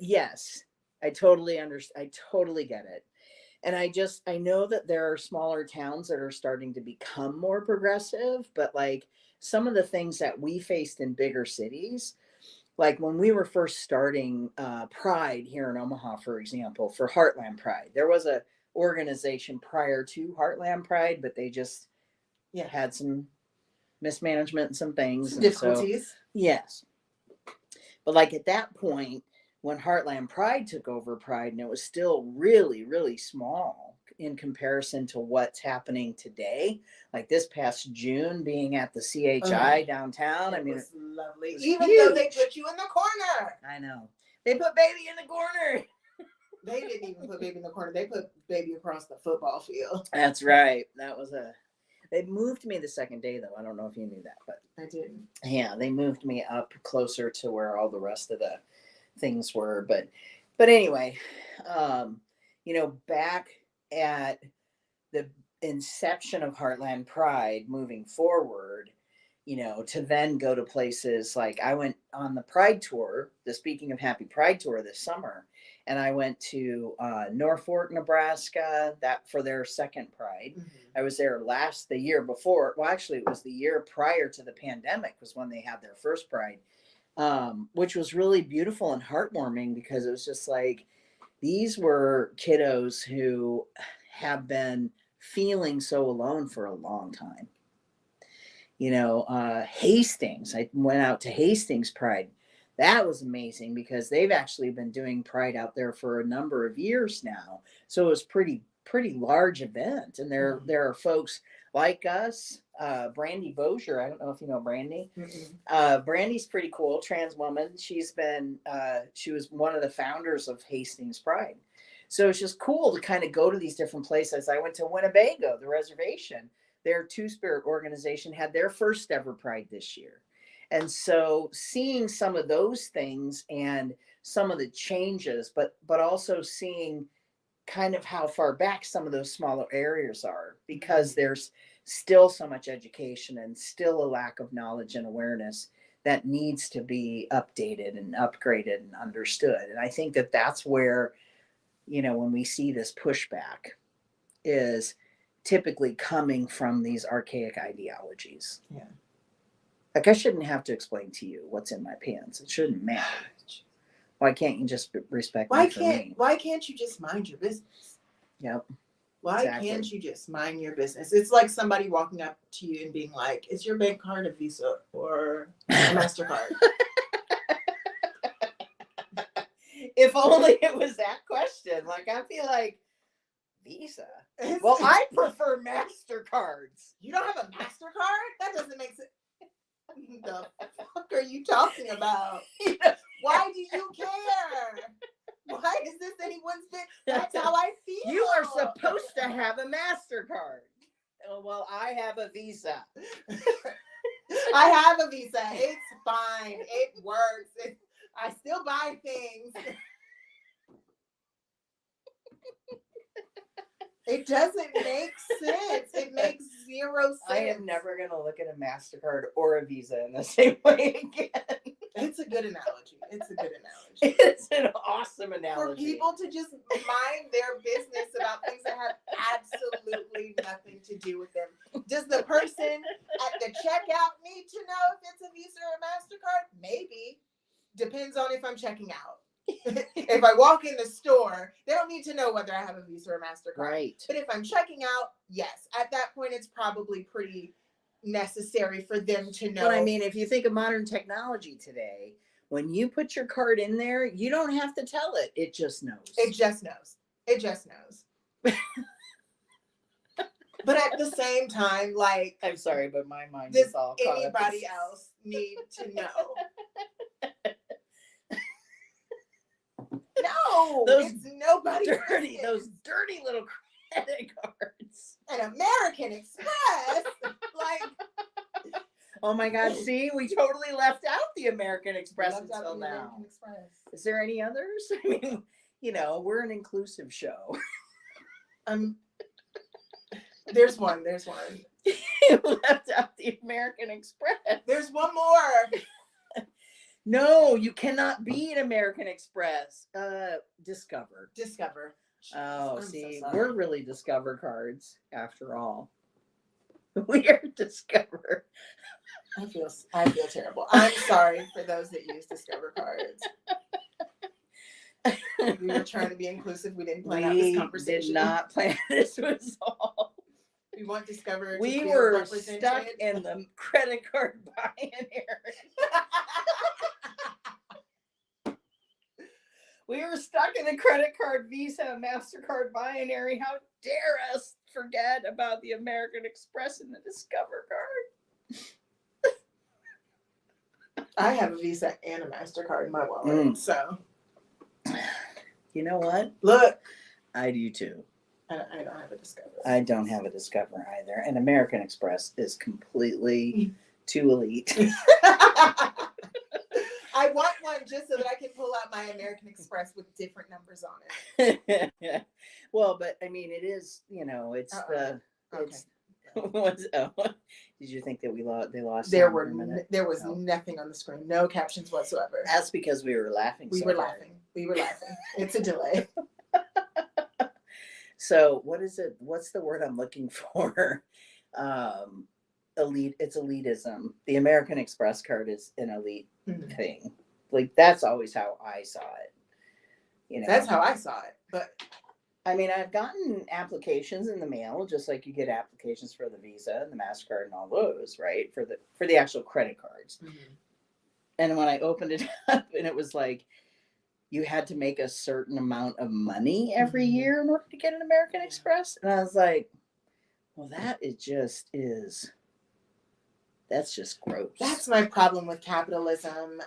Yes, I totally understand. I totally get it. And I know that there are smaller towns that are starting to become more progressive, but like some of the things that we faced in bigger cities, like when we were first starting Pride here in Omaha, for example, for Heartland Pride, there was a organization prior to Heartland Pride, but they just had some mismanagement and some things. Some difficulties. So, yes. But like at that point, when Heartland Pride took over Pride, and it was still really, really small in comparison to what's happening today. Like this past June, being at the CHI downtown, I mean, it was lovely. Even though they put you in the corner. I know. They put baby in the corner. They didn't even put baby in the corner. They put baby across the football field. That's right. They moved me the second day, though. I don't know if you knew that, but I didn't. Yeah, they moved me up closer to where all the rest of the things were. But anyway, you know, back at the inception of Heartland Pride, moving forward, you know, to then go to places like I went on the Pride Tour, the Speaking of Happy Pride Tour this summer, and I went to Norfolk, Nebraska, that for their second Pride. Mm-hmm. I was there the year before. Well, actually, it was the year prior to the pandemic was when they had their first Pride, which was really beautiful and heartwarming because it was just like these were kiddos who have been feeling so alone for a long time. You know, Hastings, I went out to Hastings Pride. That was amazing because they've actually been doing Pride out there for a number of years now. So it was pretty large event. And there are folks like us, Brandy Bozier. I don't know if you know Brandy. Brandy's pretty cool, trans woman. She was one of the founders of Hastings Pride. So it's just cool to kind of go to these different places. I went to Winnebago, the reservation. Their Two Spirit organization had their first ever Pride this year. And so seeing some of those things and some of the changes, but also seeing kind of how far back some of those smaller areas are, because there's still so much education and still a lack of knowledge and awareness that needs to be updated and upgraded and understood. And I think that that's where, you know, when we see this pushback is typically coming from these archaic ideologies. Yeah. Like I shouldn't have to explain to you what's in my pants. It shouldn't matter. Why can't you just respect me for me? Why can't you just mind your business? Yep. Why Exactly. can't you just mind your business? It's like somebody walking up to you and being like, "Is your bank card a Visa or a MasterCard?" If only it was that question. Like, I feel like Visa. Well, I prefer MasterCards. You don't have a MasterCard? That doesn't make sense. The fuck are you talking about? Why do you care? Why is this anyone's business? That's how I feel. You are supposed to have a MasterCard. Oh, well, I have a Visa. I have a Visa. It's fine. It works. I still buy things. It doesn't make sense. It makes zero sense. I am never going to look at a MasterCard or a Visa in the same way again. It's a good analogy. It's a good analogy. It's an awesome analogy. For people to just mind their business about things that have absolutely nothing to do with them. Does the person at the checkout need to know if it's a Visa or a MasterCard? Maybe. Depends on if I'm checking out. If I walk in the store, they don't need to know whether I have a Visa or MasterCard. Right. But if I'm checking out, yes. At that point, it's probably pretty necessary for them to know. But I mean, if you think of modern technology today, when you put your card in there, you don't have to tell it. It just knows. It just knows. It just knows. But at the same time, like, I'm sorry, but my mind does is all anybody else need to know? No, it's nobody. Those dirty little credit cards. An American Express, like. Oh my God! See, we totally left out the American Express until now. American Express. Is there any others? I mean, we're an inclusive show. There's one. You left out the American Express. There's one more. No, you cannot be an American Express. Discover. Oh, I'm see, so we're really Discover cards after all. We are Discover. I feel terrible. I'm sorry for those that use Discover cards. We were trying to be inclusive. We didn't plan out this conversation. We did not plan this was all. We want Discover. We were stuck in the credit card binary. We were stuck in the credit card, Visa, MasterCard binary. How dare us forget about the American Express and the Discover card? I have a Visa and a MasterCard in my wallet. So, you know what? Look. I do too. I don't have a Discover. I don't have a Discover either. And American Express is completely too elite. I want one just so that I can pull out my American Express with different numbers on it. Well, but I mean, it is, it's okay. Did you think that they lost? There was nothing on the screen, no captions whatsoever. That's because we were laughing. We were laughing. It's a delay. So what is it? What's the word I'm looking for? Elite. It's elitism. The American Express card is an elite thing. Like, that's always how I saw it. That's how I saw it. But I mean, I've gotten applications in the mail, just like you get applications for the Visa and the MasterCard and all those, right? For the actual credit cards. Mm-hmm. And when I opened it up, and it was like, you had to make a certain amount of money every year in order to get an American Express. And I was like, well, that's just gross. That's my problem with capitalism.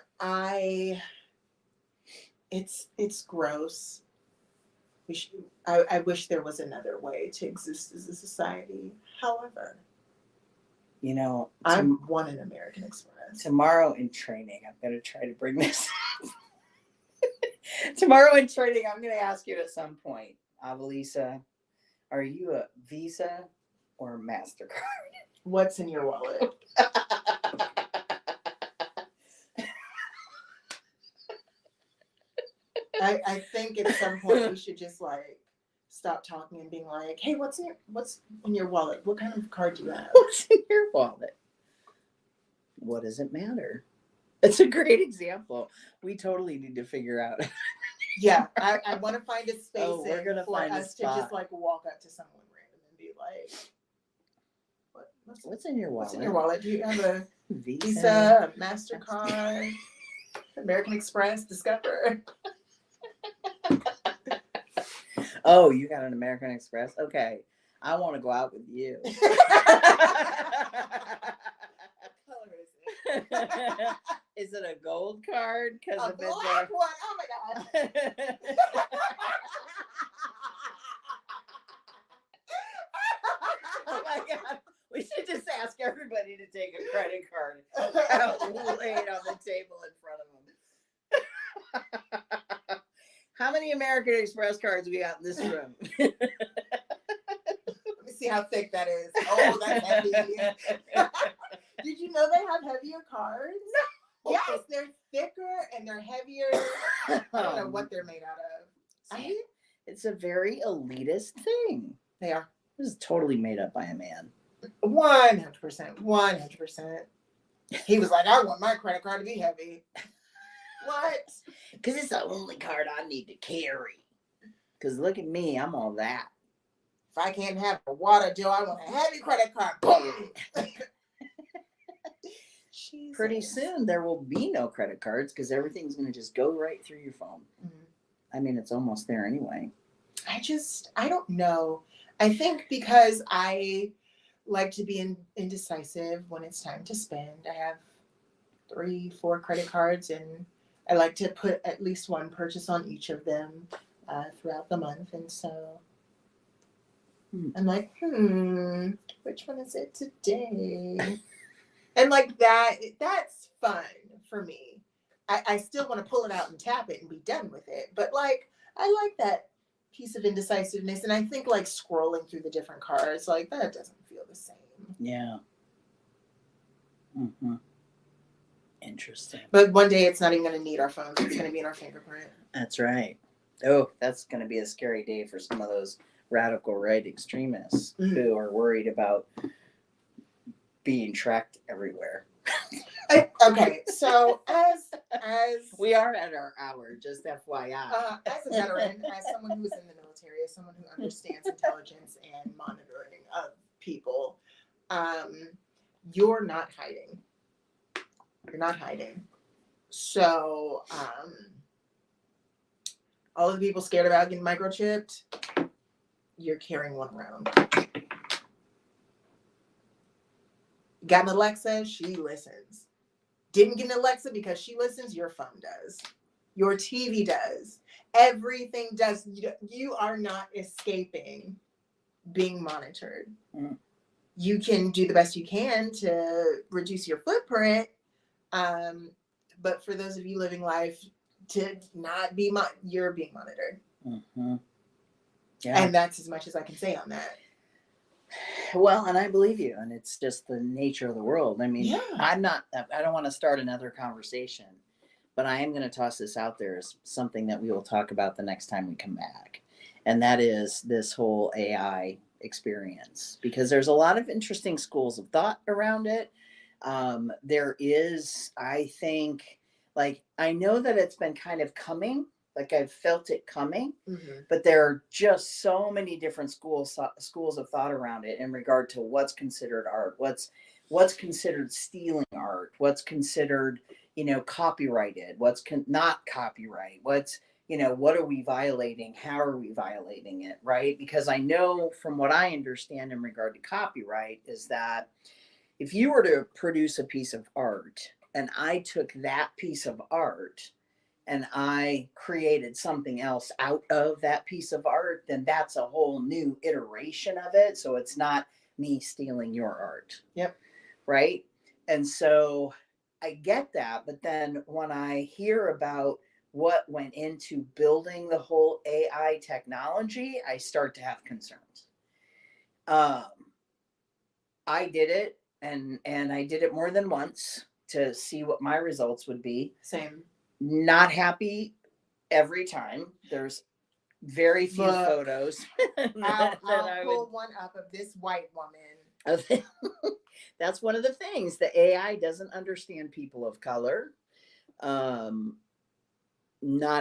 It's gross. I wish there was another way to exist as a society. However, I want an American Express. Tomorrow in training, I'm going to try to bring this up. Tomorrow in training, I'm going to ask you at some point, Avalisa, are you a Visa or a MasterCard? What's in your wallet? I think at some point we should just stop talking and being like, hey, what's in your wallet? What kind of card do you have? What's in your wallet? What does it matter? It's a great example. We totally need to figure out. Yeah, I want to find a space We're gonna for find a us to just spot. like walk up to someone random and be like, What's in your wallet? what's in your wallet? Do you have a Visa, Visa, MasterCard, American Express, Discover? Oh, you got an American Express? Okay. I want to go out with you. Is it a gold card? A Because if it's black one. Oh my god. Oh my god. We should just ask everybody to take a credit card out, lay it on the table in front of them. How many American Express cards we got in this room? Let me see how thick that is. Oh, that's heavy. Did you know they have heavier cards? No. Yes, they're thicker and they're heavier. I don't know what they're made out of. See, it's a very elitist thing. They are. This is totally made up by a man. 100%. 100%. He was like, I want my credit card to be heavy. What? Because it's the only card I need to carry. Because look at me, I'm all that. If I can't have a water Joe, I want a heavy credit card. Boom. Pretty soon there will be no credit cards because everything's going to just go right through your phone. I mean, it's almost there anyway. I don't know. I think because I like to be indecisive when it's time to spend. I have 3-4 credit cards and I like to put at least one purchase on each of them throughout the month. And so I'm like, which one is it today? And like that's fun for me. I still want to pull it out and tap it and be done with it. But like, I like that piece of indecisiveness. And I think like scrolling through the different cards, like that doesn't feel the same. Yeah. Mm-hmm. Interesting. But one day it's not even going to need our phones. It's going to be in our fingerprint. That's right. Oh, that's going to be a scary day for some of those radical right extremists who are worried about being tracked everywhere. Okay, so as we are at our hour, just FYI. As a veteran, as someone who's in the military, as someone who understands intelligence and monitoring of people, you're not hiding. You're not hiding. So, all the people scared about getting microchipped, you're carrying one around. Got an Alexa, she listens. Didn't get an Alexa because she listens, your phone does. Your TV does. Everything does. You are not escaping being monitored. You can do the best you can to reduce your footprint. But for those of you living life to not be, you're being monitored. Mm-hmm. Yeah. And that's as much as I can say on that. Well, and I believe you, and it's just the nature of the world. I mean, I don't want to start another conversation, but I am going to toss this out there as something that we will talk about the next time we come back. And that is this whole AI experience, because there's a lot of interesting schools of thought around it. There is, I think, like, I know that it's been kind of coming, like I've felt it coming, but there are just so many different schools of thought around it in regard to what's considered art, what's considered stealing art, what's considered, copyrighted, what's not copyright, what's, what are we violating? How are we violating it? Right? Because I know from what I understand in regard to copyright is that if you were to produce a piece of art and I took that piece of art and I created something else out of that piece of art, then that's a whole new iteration of it. So it's not me stealing your art. Yep. Right? And so I get that. But then when I hear about what went into building the whole AI technology, I start to have concerns. I did it and I did it more than once to see what my results would be. Same. Not happy every time. There's very few photos. I'll pull one up of this white woman. That's one of the things. The AI doesn't understand people of color. Not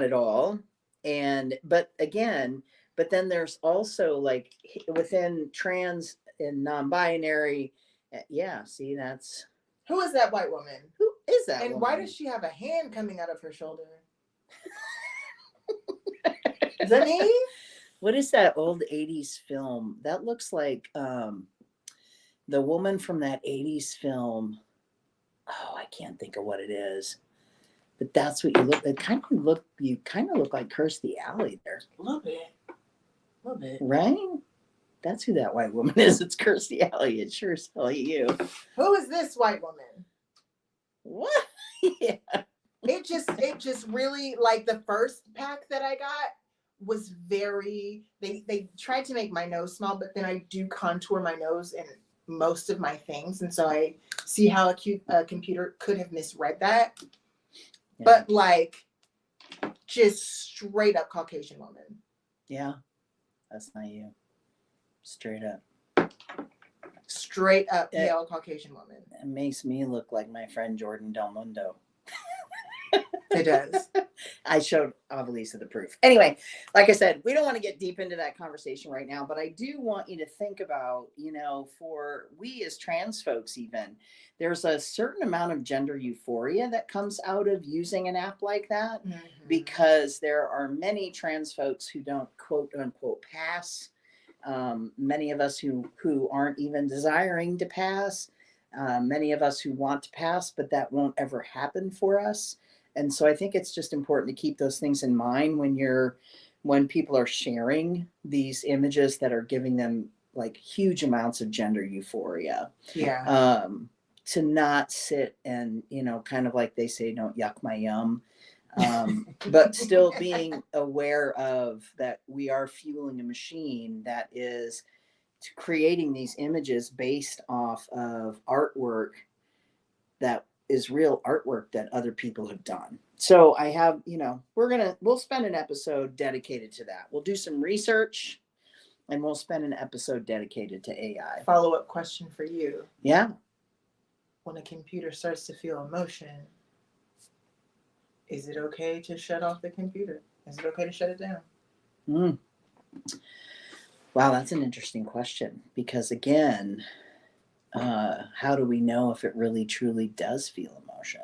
at all. And but again, but then there's also like within trans and non-binary, yeah, see, that's Who is that white woman? who is that And woman? why does she have a hand coming out of her shoulder? Is that me? What is that old 80s film? That looks like the woman from that 80s film. Oh, I can't think of what it is. But that's what you look. You kind of look like Kirstie Alley there. A little bit. A little bit. Right? That's who that white woman is. It's Kirstie Alley. It sure is hell you. Who is this white woman? What? Yeah. It just really, like, the first pack that I got was very, they tried to make my nose small, but then I do contour my nose in most of my things, and so I see how a computer could have misread that. Yeah. But like, just straight up Caucasian woman. Yeah. That's not you. Straight up. Straight up pale Caucasian woman. It makes me look like my friend Jordan Del Mundo. It does. I showed Avalisa the proof. Anyway, like I said, we don't want to get deep into that conversation right now, but I do want you to think about, for we as trans folks, even, there's a certain amount of gender euphoria that comes out of using an app like that, because there are many trans folks who don't quote unquote pass. Many of us who aren't even desiring to pass. Many of us who want to pass, but that won't ever happen for us. And so I think it's just important to keep those things in mind when people are sharing these images that are giving them like huge amounts of gender euphoria. Yeah. To not sit and, kind of like they say, don't yuck my yum. But still being aware of that we are fueling a machine that is creating these images based off of artwork that is real artwork that other people have done. So I have, we'll spend an episode dedicated to that. We'll do some research and we'll spend an episode dedicated to AI. Follow-up question for you. Yeah. When a computer starts to feel emotion, is it okay to shut off the computer? Is it okay to shut it down? Wow, that's an interesting question, because again, how do we know if it really truly does feel emotion?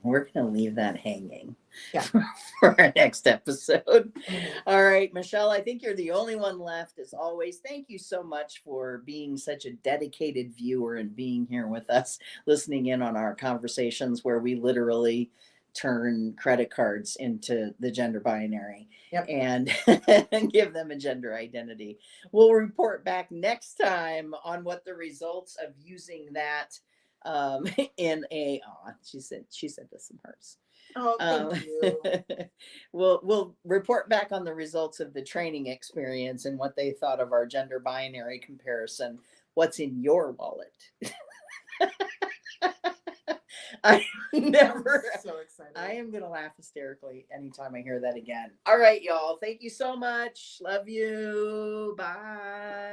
We're going to leave that hanging for our next episode. All right, Michelle, I think you're the only one left as always. Thank you so much for being such a dedicated viewer and being here with us, listening in on our conversations where we literally turn credit cards into the gender binary and give them a gender identity. We'll report back next time on what the results of using that in a she said this in hers. Oh, thank you. We'll report back on the results of the training experience and what they thought of our gender binary comparison. What's in your wallet? I never. I'm so excited. I am gonna laugh hysterically anytime I hear that again. All right, y'all. Thank you so much. Love you. Bye.